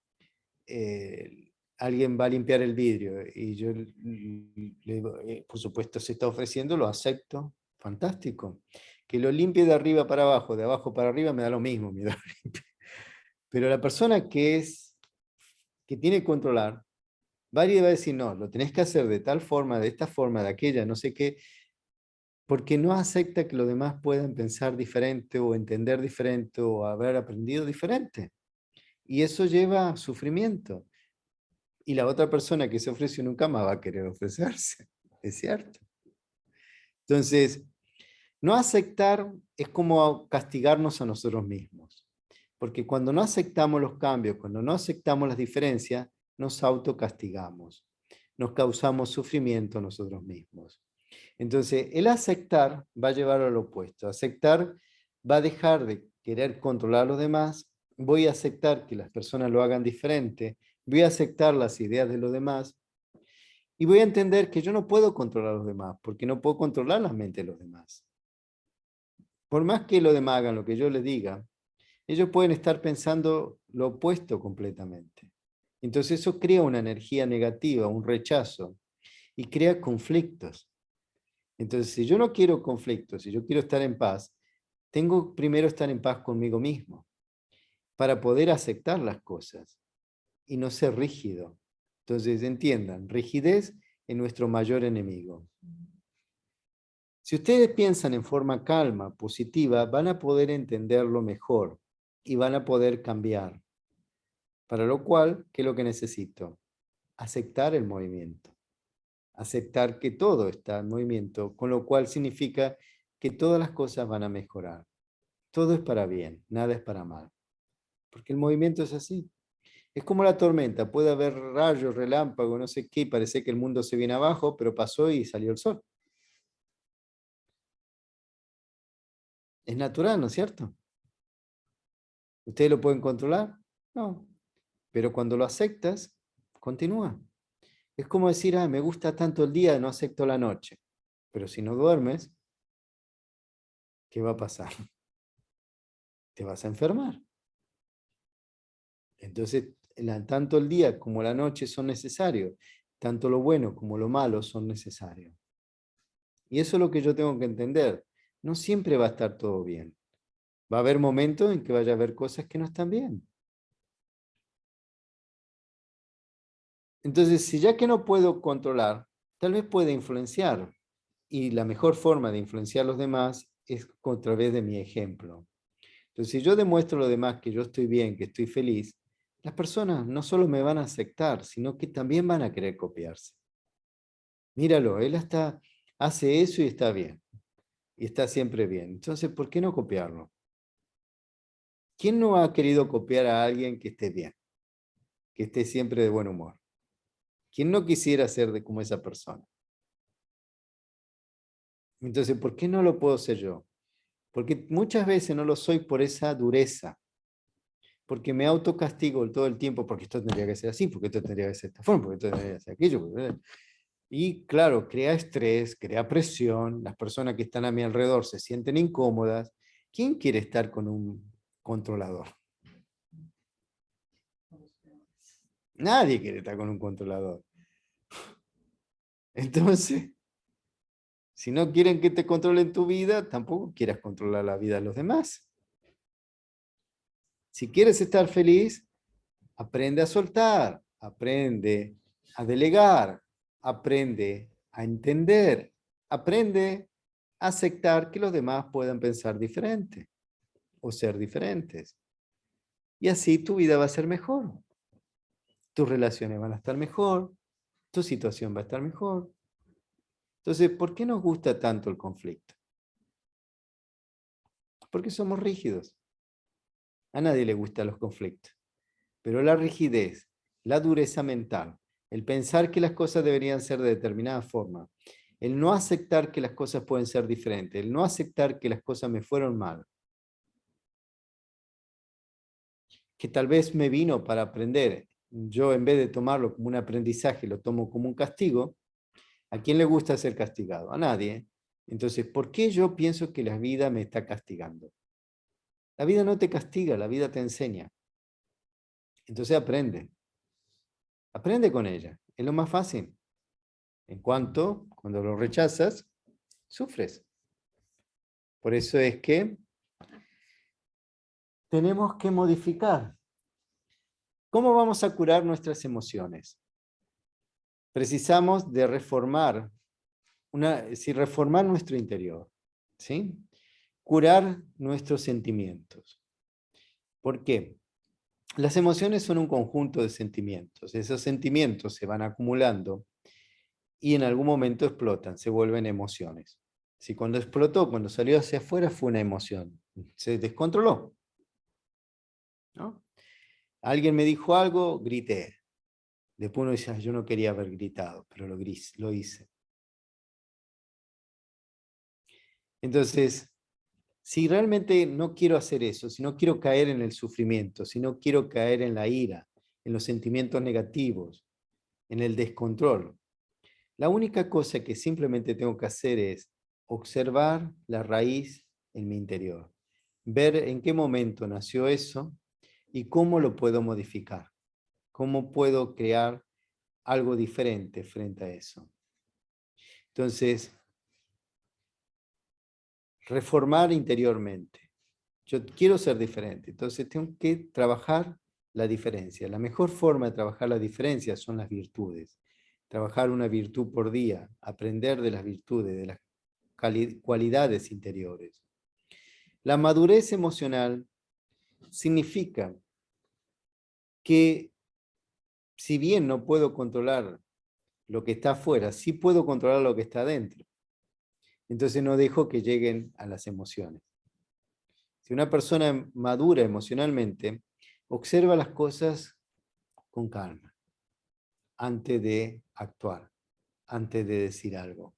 alguien va a limpiar el vidrio y yo le digo, por supuesto se está ofreciendo, lo acepto, fantástico. Que lo limpie de arriba para abajo, de abajo para arriba, me da lo mismo. Pero la persona que tiene que controlar, va a ir y va a decir, no, lo tenés que hacer de tal forma, de esta forma, de aquella, no sé qué, porque no acepta que los demás puedan pensar diferente o entender diferente o haber aprendido diferente. Y eso lleva a sufrimiento. Y la otra persona que se ofrece nunca más va a querer ofrecerse. Es cierto. Entonces, no aceptar es como castigarnos a nosotros mismos. Porque cuando no aceptamos los cambios, cuando no aceptamos las diferencias, nos autocastigamos. Nos causamos sufrimiento a nosotros mismos. Entonces, el aceptar va a llevar al opuesto. Aceptar va a dejar de querer controlar a los demás. Voy a aceptar que las personas lo hagan diferente. Voy a aceptar las ideas de los demás. Y voy a entender que yo no puedo controlar a los demás, porque no puedo controlar la mente de los demás. Por más que los demás hagan lo que yo les diga, ellos pueden estar pensando lo opuesto completamente. Entonces eso crea una energía negativa, un rechazo, y crea conflictos. Entonces, si yo no quiero conflictos, si yo quiero estar en paz, tengo primero estar en paz conmigo mismo, para poder aceptar las cosas y no ser rígido. Entonces, entiendan, rigidez es nuestro mayor enemigo. Si ustedes piensan en forma calma, positiva, van a poder entenderlo mejor y van a poder cambiar. Para lo cual, ¿qué es lo que necesito? Aceptar el movimiento. Aceptar que todo está en movimiento, con lo cual significa que todas las cosas van a mejorar. Todo es para bien, nada es para mal. Porque el movimiento es así. Es como la tormenta, puede haber rayos, relámpagos, no sé qué, parece que el mundo se viene abajo, pero pasó y salió el sol. Es natural, ¿no es cierto? ¿Ustedes lo pueden controlar? No. Pero cuando lo aceptas, continúa. Es como decir, me gusta tanto el día, no acepto la noche. Pero si no duermes, ¿qué va a pasar? Te vas a enfermar. Entonces, tanto el día como la noche son necesarios. Tanto lo bueno como lo malo son necesarios. Y eso es lo que yo tengo que entender. No siempre va a estar todo bien. Va a haber momentos en que vaya a haber cosas que no están bien. Entonces, si ya que no puedo controlar, tal vez pueda influenciar. Y la mejor forma de influenciar a los demás es a través de mi ejemplo. Entonces, si yo demuestro a los demás que yo estoy bien, que estoy feliz, las personas no solo me van a aceptar, sino que también van a querer copiarse. Míralo, él hasta hace eso y está bien. Y está siempre bien. Entonces, ¿por qué no copiarlo? ¿Quién no ha querido copiar a alguien que esté bien? Que esté siempre de buen humor. ¿Quién no quisiera ser como esa persona? Entonces, ¿por qué no lo puedo ser yo? Porque muchas veces no lo soy por esa dureza. Porque me autocastigo todo el tiempo, porque esto tendría que ser así, porque esto tendría que ser de esta forma, porque esto tendría que ser aquello. Y claro, crea estrés, crea presión, las personas que están a mi alrededor se sienten incómodas. ¿Quién quiere estar con un controlador? Nadie quiere estar con un controlador. Entonces, si no quieren que te controlen tu vida, tampoco quieras controlar la vida de los demás. Si quieres estar feliz, aprende a soltar, aprende a delegar, aprende a entender, aprende a aceptar que los demás puedan pensar diferente o ser diferentes. Y así tu vida va a ser mejor. Tus relaciones van a estar mejor, tu situación va a estar mejor. Entonces, ¿por qué nos gusta tanto el conflicto? Porque somos rígidos. A nadie le gustan los conflictos. Pero la rigidez, la dureza mental, el pensar que las cosas deberían ser de determinada forma, el no aceptar que las cosas pueden ser diferentes, el no aceptar que las cosas me fueron mal, que tal vez me vino para aprender, yo en vez de tomarlo como un aprendizaje, lo tomo como un castigo. ¿A quién le gusta ser castigado? A nadie. Entonces, ¿por qué yo pienso que la vida me está castigando? La vida no te castiga, la vida te enseña. Entonces aprende con ella. Es lo más fácil. En cuanto, cuando lo rechazas, sufres. Por eso es que tenemos que modificar. ¿Cómo vamos a curar nuestras emociones? Precisamos de reformar, reformar nuestro interior, ¿sí? Curar nuestros sentimientos. ¿Por qué? Las emociones son un conjunto de sentimientos. Esos sentimientos se van acumulando y en algún momento explotan, se vuelven emociones. Si cuando explotó, cuando salió hacia afuera, fue una emoción, se descontroló, ¿no? Alguien me dijo algo, grité. Después uno dice, yo no quería haber gritado, pero lo hice. Entonces, si realmente no quiero hacer eso, si no quiero caer en el sufrimiento, si no quiero caer en la ira, en los sentimientos negativos, en el descontrol, la única cosa que simplemente tengo que hacer es observar la raíz en mi interior, ver en qué momento nació eso y cómo lo puedo modificar, cómo puedo crear algo diferente frente a eso. Entonces, reformar interiormente. Yo quiero ser diferente, entonces tengo que trabajar la diferencia. La mejor forma de trabajar la diferencia son las virtudes. Trabajar una virtud por día, aprender de las virtudes, de las cualidades interiores. La madurez emocional significa que si bien no puedo controlar lo que está afuera, sí puedo controlar lo que está adentro. Entonces no dejo que lleguen a las emociones. Si una persona madura emocionalmente, observa las cosas con calma, antes de actuar, antes de decir algo.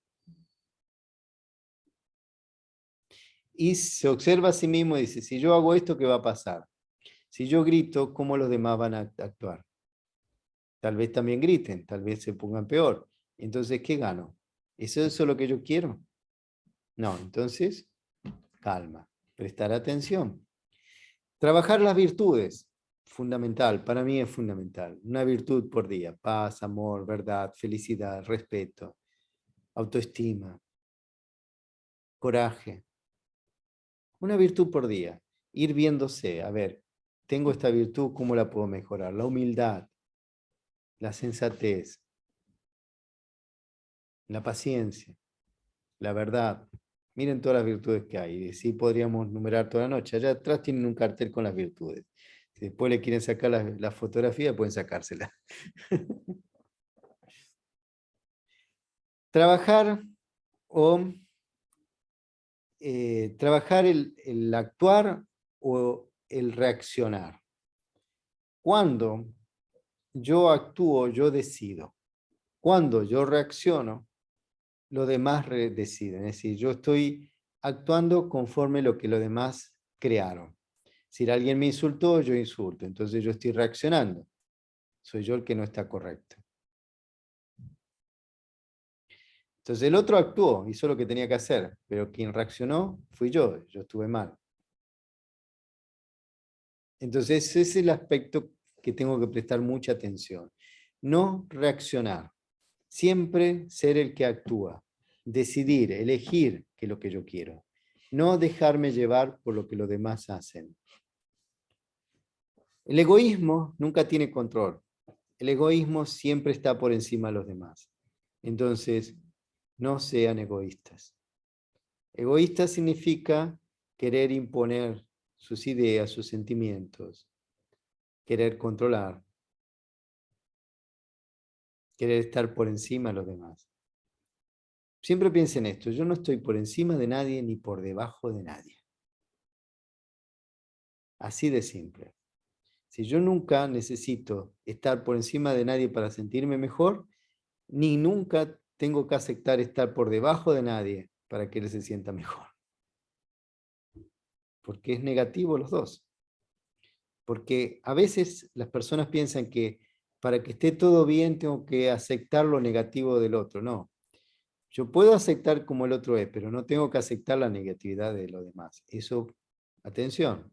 Y se observa a sí mismo y dice, si yo hago esto, ¿qué va a pasar? Si yo grito, ¿cómo los demás van a actuar? Tal vez también griten, tal vez se pongan peor. Entonces, ¿qué gano? ¿Eso es lo que yo quiero? No, entonces, calma, prestar atención. Trabajar las virtudes, fundamental, para mí es fundamental. Una virtud por día, paz, amor, verdad, felicidad, respeto, autoestima, coraje. Una virtud por día, ir viéndose, a ver, tengo esta virtud, ¿cómo la puedo mejorar? La humildad, la sensatez, la paciencia, la verdad. Miren todas las virtudes que hay. Y sí podríamos numerar toda la noche. Allá atrás tienen un cartel con las virtudes. Si después le quieren sacar la fotografía, pueden sacársela. Trabajar o trabajar el actuar o el reaccionar. Cuando yo actúo, yo decido. Cuando yo reacciono, los demás deciden. Es decir, yo estoy actuando conforme lo que los demás crearon. Si alguien me insultó, yo insulto. Entonces yo estoy reaccionando. Soy yo el que no está correcto. Entonces el otro actuó, hizo lo que tenía que hacer, pero quien reaccionó fui yo estuve mal. Entonces ese es el aspecto que tengo que prestar mucha atención. No reaccionar, siempre ser el que actúa, decidir, elegir qué es lo que yo quiero, no dejarme llevar por lo que los demás hacen. El egoísmo nunca tiene control, el egoísmo siempre está por encima de los demás. Entonces, no sean egoístas. Egoísta significa querer imponer sus ideas, sus sentimientos, querer controlar, querer estar por encima de los demás. Siempre piensen esto, yo no estoy por encima de nadie ni por debajo de nadie. Así de simple. Si yo nunca necesito estar por encima de nadie para sentirme mejor, ni nunca tengo que aceptar estar por debajo de nadie para que él se sienta mejor. Porque es negativo los dos. Porque a veces las personas piensan que para que esté todo bien tengo que aceptar lo negativo del otro. No, yo puedo aceptar como el otro es, pero no tengo que aceptar la negatividad de los demás. Eso, atención,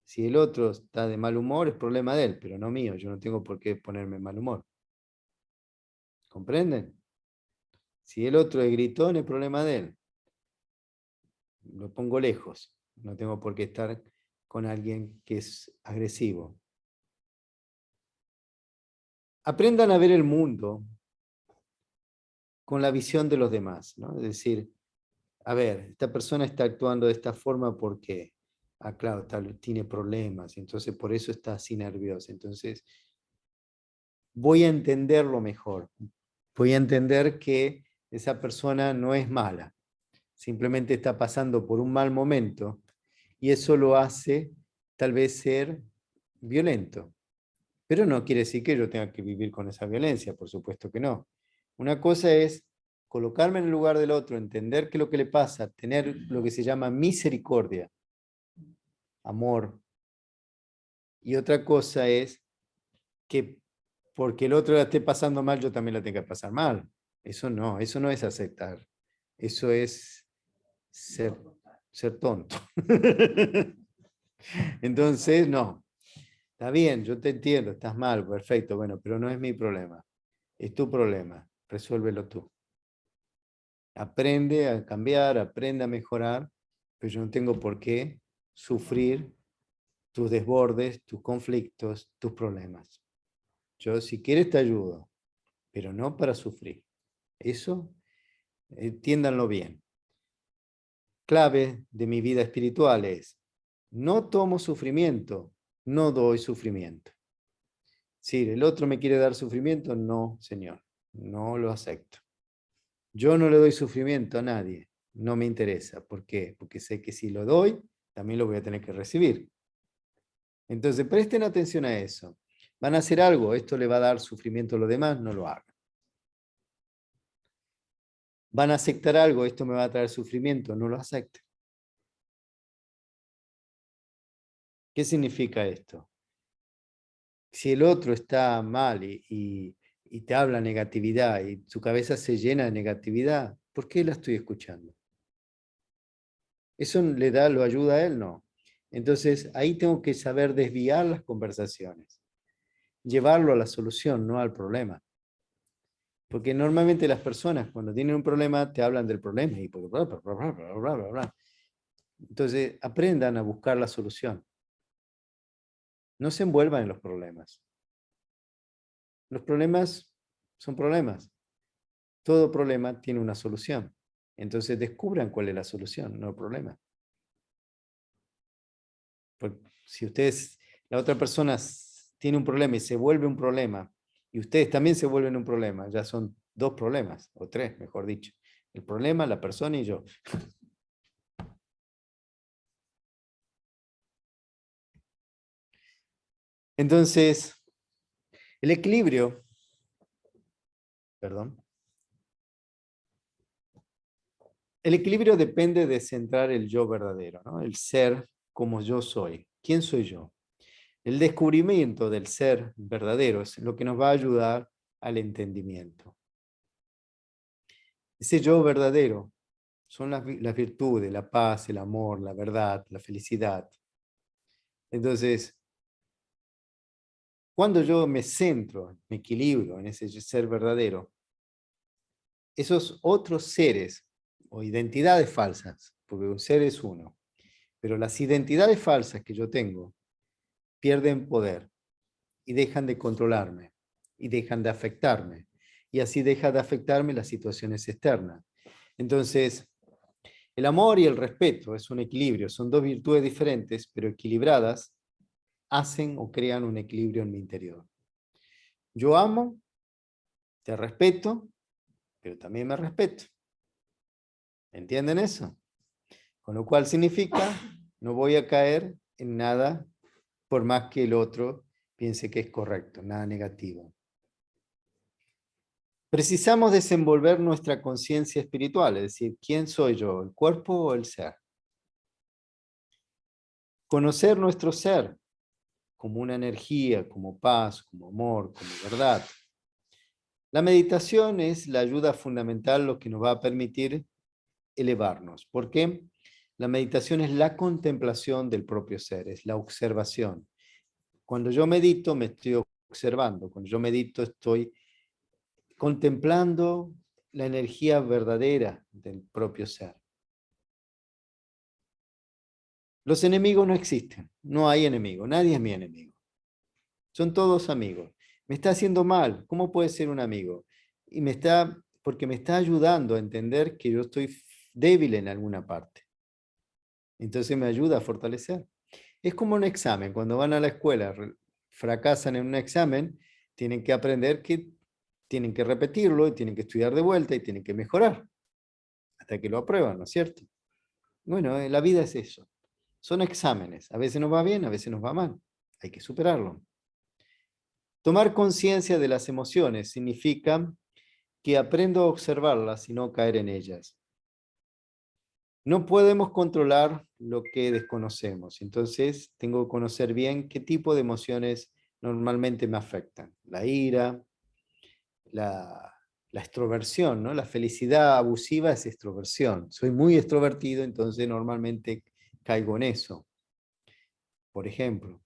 si el otro está de mal humor es problema de él, pero no mío, yo no tengo por qué ponerme mal humor. ¿Comprenden? Si el otro es gritón es problema de él. Lo pongo lejos, no tengo por qué estar con alguien que es agresivo. Aprendan a ver el mundo con la visión de los demás, ¿no? Es decir, a ver, esta persona está actuando de esta forma porque, claro, tiene problemas, entonces por eso está así nerviosa. Entonces, voy a entenderlo mejor. Voy a entender que esa persona no es mala, simplemente está pasando por un mal momento y eso lo hace tal vez ser violento. Pero no quiere decir que yo tenga que vivir con esa violencia, por supuesto que no. Una cosa es colocarme en el lugar del otro, entender qué es lo que le pasa, tener lo que se llama misericordia, amor. Y otra cosa es que porque el otro la esté pasando mal, yo también la tenga que pasar mal. Eso no es aceptar. Eso es ser tonto. Entonces, no. Está bien, yo te entiendo, estás mal, perfecto, bueno, pero no es mi problema. Es tu problema, resuélvelo tú. Aprende a cambiar, aprende a mejorar, pero yo no tengo por qué sufrir tus desbordes, tus conflictos, tus problemas. Yo si quieres te ayudo, pero no para sufrir. Eso, entiéndanlo bien. Clave de mi vida espiritual es, no tomo sufrimiento, no doy sufrimiento. Si el otro me quiere dar sufrimiento, no, señor, no lo acepto. Yo no le doy sufrimiento a nadie, no me interesa. ¿Por qué? Porque sé que si lo doy, también lo voy a tener que recibir. Entonces, presten atención a eso. Van a hacer algo, esto le va a dar sufrimiento a los demás, no lo hagan. Van a aceptar algo, esto me va a traer sufrimiento, no lo acepten. ¿Qué significa esto? Si el otro está mal y te habla negatividad y su cabeza se llena de negatividad, ¿por qué la estoy escuchando? ¿Eso le da, lo ayuda a él? No. Entonces, ahí tengo que saber desviar las conversaciones, llevarlo a la solución, no al problema. Porque normalmente las personas cuando tienen un problema te hablan del problema y bla, bla, bla, bla, bla, bla, bla, bla. Entonces, aprendan a buscar la solución. No se envuelvan en los problemas. Los problemas son problemas. Todo problema tiene una solución. Entonces descubran cuál es la solución, no el problema. Porque si ustedes, la otra persona tiene un problema y se vuelve un problema, y ustedes también se vuelven un problema, ya son dos problemas, o tres, mejor dicho. El problema, la persona y yo. Entonces, el equilibrio, perdón, el equilibrio depende de centrar el yo verdadero, ¿no? El ser como yo soy. ¿Quién soy yo? El descubrimiento del ser verdadero es lo que nos va a ayudar al entendimiento. Ese yo verdadero son las virtudes, la paz, el amor, la verdad, la felicidad. Entonces, cuando yo me centro, me equilibro en ese ser verdadero, esos otros seres o identidades falsas, porque un ser es uno, pero las identidades falsas que yo tengo pierden poder y dejan de controlarme y dejan de afectarme. Y así deja de afectarme las situaciones externas. Entonces, el amor y el respeto es un equilibrio, son dos virtudes diferentes, pero equilibradas, hacen o crean un equilibrio en mi interior. Yo amo, te respeto, pero también me respeto. ¿Entienden eso? Con lo cual significa, no voy a caer en nada por más que el otro piense que es correcto, nada negativo. Precisamos desenvolver nuestra conciencia espiritual, es decir, ¿quién soy yo? ¿El cuerpo o el ser? Conocer nuestro ser como una energía, como paz, como amor, como verdad. La meditación es la ayuda fundamental, lo que nos va a permitir elevarnos. ¿Por qué? La meditación es la contemplación del propio ser, es la observación. Cuando yo medito, me estoy observando. Cuando yo medito, estoy contemplando la energía verdadera del propio ser. Los enemigos no existen, no hay enemigo, nadie es mi enemigo. Son todos amigos. Me está haciendo mal, ¿cómo puede ser un amigo? Porque me está ayudando a entender que yo estoy débil en alguna parte. Entonces me ayuda a fortalecer. Es como un examen, cuando van a la escuela, fracasan en un examen, tienen que aprender que tienen que repetirlo y tienen que estudiar de vuelta y tienen que mejorar hasta que lo aprueban, ¿no es cierto? Bueno, la vida es eso. Son exámenes. A veces nos va bien, a veces nos va mal. Hay que superarlo. Tomar conciencia de las emociones significa que aprendo a observarlas y no caer en ellas. No podemos controlar lo que desconocemos, entonces tengo que conocer bien qué tipo de emociones normalmente me afectan. La ira, la extroversión, ¿no? La felicidad abusiva es extroversión. Soy muy extrovertido, entonces normalmente caigo en eso. Por ejemplo,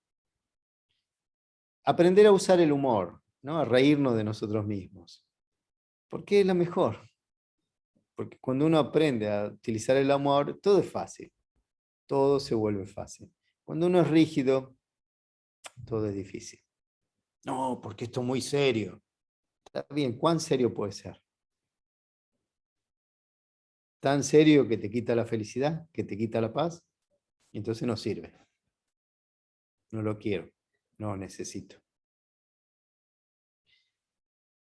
aprender a usar el humor, ¿no? A reírnos de nosotros mismos. ¿Por qué es lo mejor? Porque cuando uno aprende a utilizar el humor, todo es fácil. Todo se vuelve fácil. Cuando uno es rígido, todo es difícil. No, porque esto es muy serio. Está bien, ¿cuán serio puede ser? ¿Tan serio que te quita la felicidad, que te quita la paz? Entonces no sirve. No lo quiero, no lo necesito.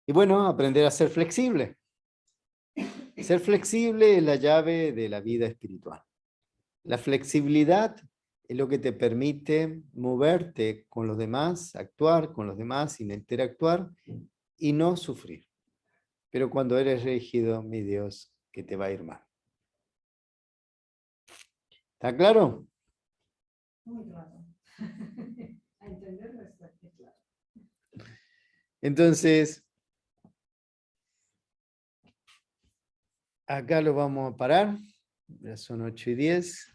Y bueno, aprender a ser flexible. Ser flexible es la llave de la vida espiritual. La flexibilidad es lo que te permite moverte con los demás, actuar con los demás, interactuar y no sufrir. Pero cuando eres rígido, mi Dios, que te va a ir mal. ¿Está claro? Muy claro. A entenderlo está claro. Entonces, acá lo vamos a parar. Ya son 8:10.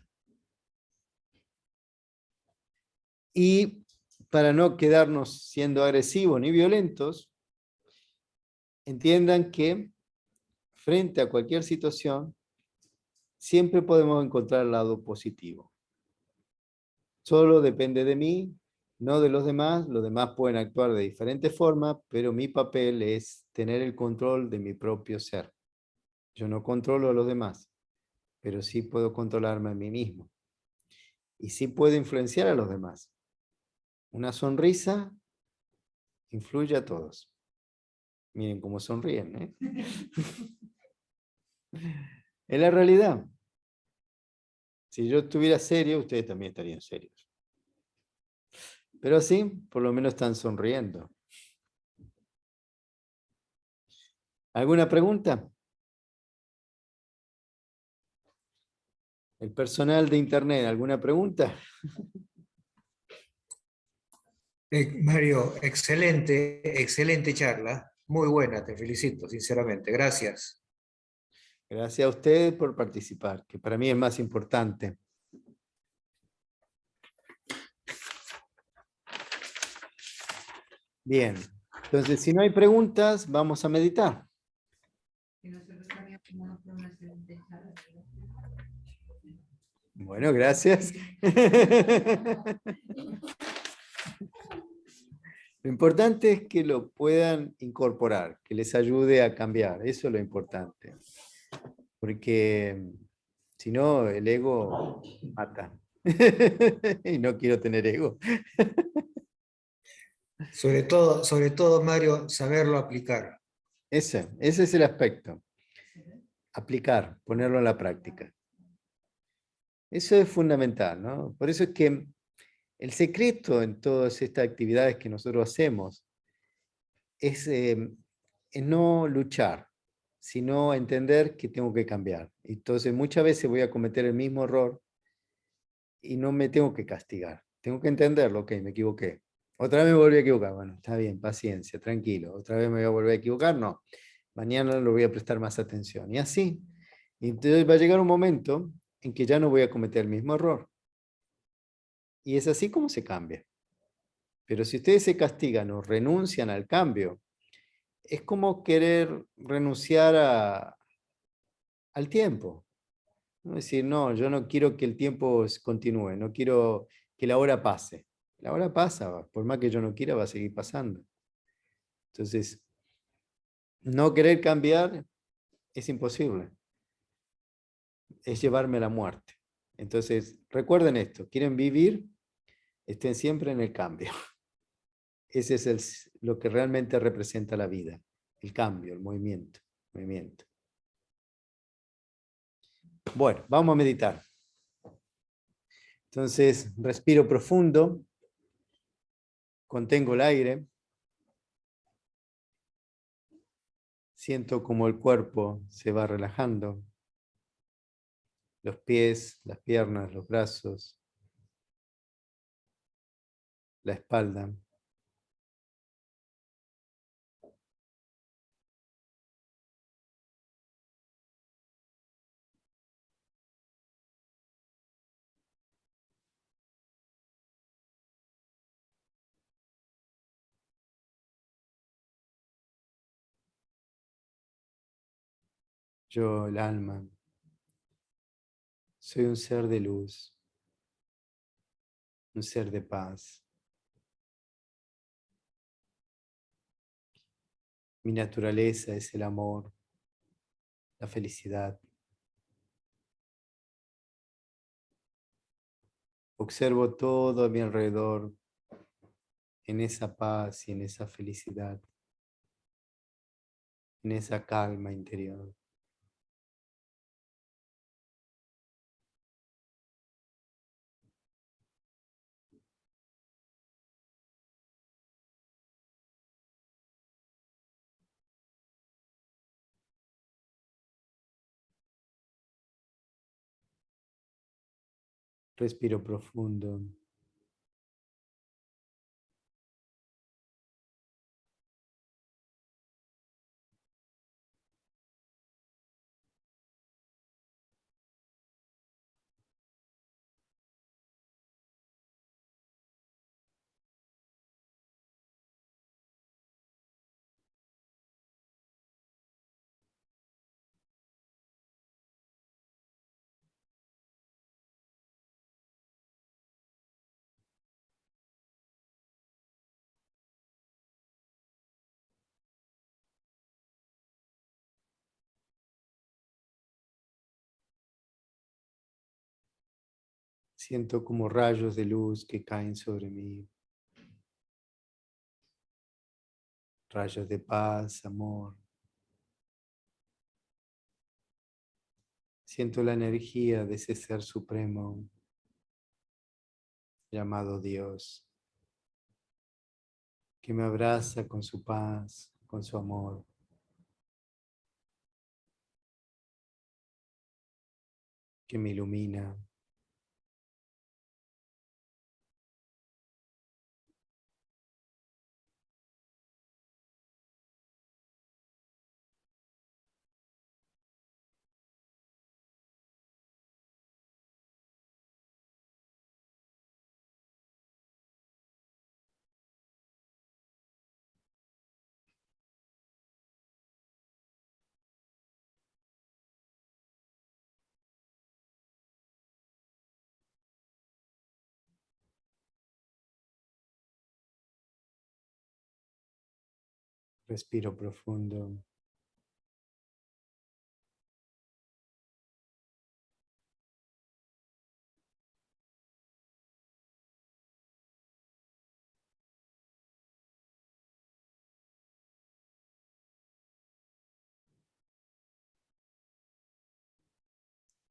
Y para no quedarnos siendo agresivos ni violentos, entiendan que frente a cualquier situación, siempre podemos encontrar el lado positivo. Solo depende de mí, no de los demás. Los demás pueden actuar de diferentes formas, pero mi papel es tener el control de mi propio ser. Yo no controlo a los demás, pero sí puedo controlarme a mí mismo. Y sí puedo influenciar a los demás. Una sonrisa influye a todos. Miren cómo sonríen, ¿eh? Es la realidad. Si yo estuviera serio, ustedes también estarían serios. Pero así, por lo menos están sonriendo. ¿Alguna pregunta? El personal de internet, ¿alguna pregunta? Mario, excelente, excelente charla. Muy buena, te felicito, sinceramente. Gracias. Gracias a ustedes por participar, que para mí es más importante. Bien, entonces si no hay preguntas, vamos a meditar. Y nosotros también como una excelente charla. Bueno, gracias. Lo importante es que lo puedan incorporar, que les ayude a cambiar. Eso es lo importante. Porque si no, el ego mata. Y no quiero tener ego. Sobre todo, Mario, saberlo aplicar. Ese es el aspecto. Aplicar, ponerlo en la práctica. Eso es fundamental, ¿no? Por eso es que el secreto en todas estas actividades que nosotros hacemos es no luchar, sino entender que tengo que cambiar. Entonces muchas veces voy a cometer el mismo error y no me tengo que castigar. Tengo que entenderlo, ok, me equivoqué. Otra vez me volví a equivocar, bueno, está bien, paciencia, tranquilo. Otra vez me voy a volver a equivocar, no. Mañana lo voy a prestar más atención. Y así. Y entonces va a llegar un momento en que ya no voy a cometer el mismo error. Y es así como se cambia. Pero si ustedes se castigan o renuncian al cambio, es como querer renunciar al tiempo. ¿No? Es decir, no, yo no quiero que el tiempo continúe, no quiero que la hora pase. La hora pasa, por más que yo no quiera, va a seguir pasando. Entonces, no querer cambiar es imposible, es llevarme a la muerte. Entonces, recuerden esto, quieren vivir, estén siempre en el cambio. Ese es lo que realmente representa la vida, el cambio, el movimiento, movimiento. Bueno, vamos a meditar. Entonces, respiro profundo, contengo el aire, siento como el cuerpo se va relajando, los pies, las piernas, los brazos, la espalda. Yo, el alma, soy un ser de luz, un ser de paz. Mi naturaleza es el amor, la felicidad. Observo todo a mi alrededor en esa paz y en esa felicidad, en esa calma interior. Respiro profundo. Siento como rayos de luz que caen sobre mí. Rayos de paz, amor. Siento la energía de ese ser supremo llamado Dios, que me abraza con su paz, con su amor. Que me ilumina. Respiro profundo.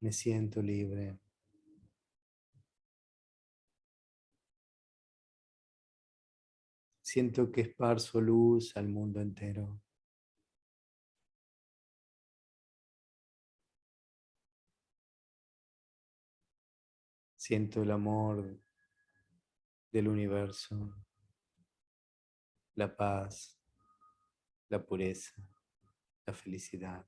Me siento libre. Siento que esparzo luz al mundo entero. Siento el amor del universo, la paz, la pureza, la felicidad.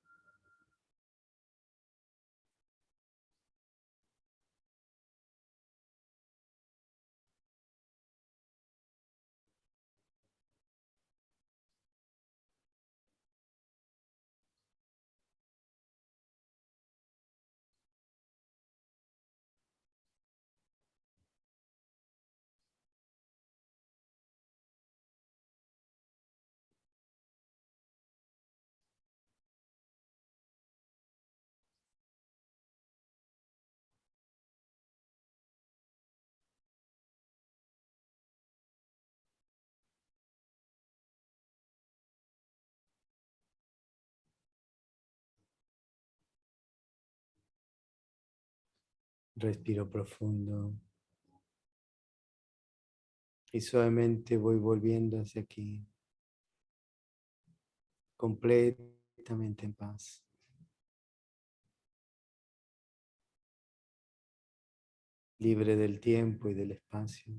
Respiro profundo y suavemente voy volviendo hacia aquí, completamente en paz. Libre del tiempo y del espacio.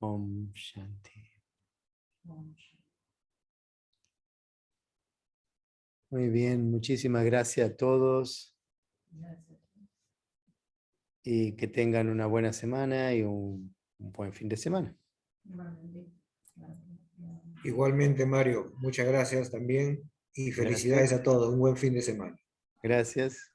Om Shanti. Muy bien, muchísimas gracias a todos y que tengan una buena semana y un buen fin de semana. Igualmente, Mario, muchas gracias también y felicidades Gracias. a todos. Un buen fin de semana. Gracias.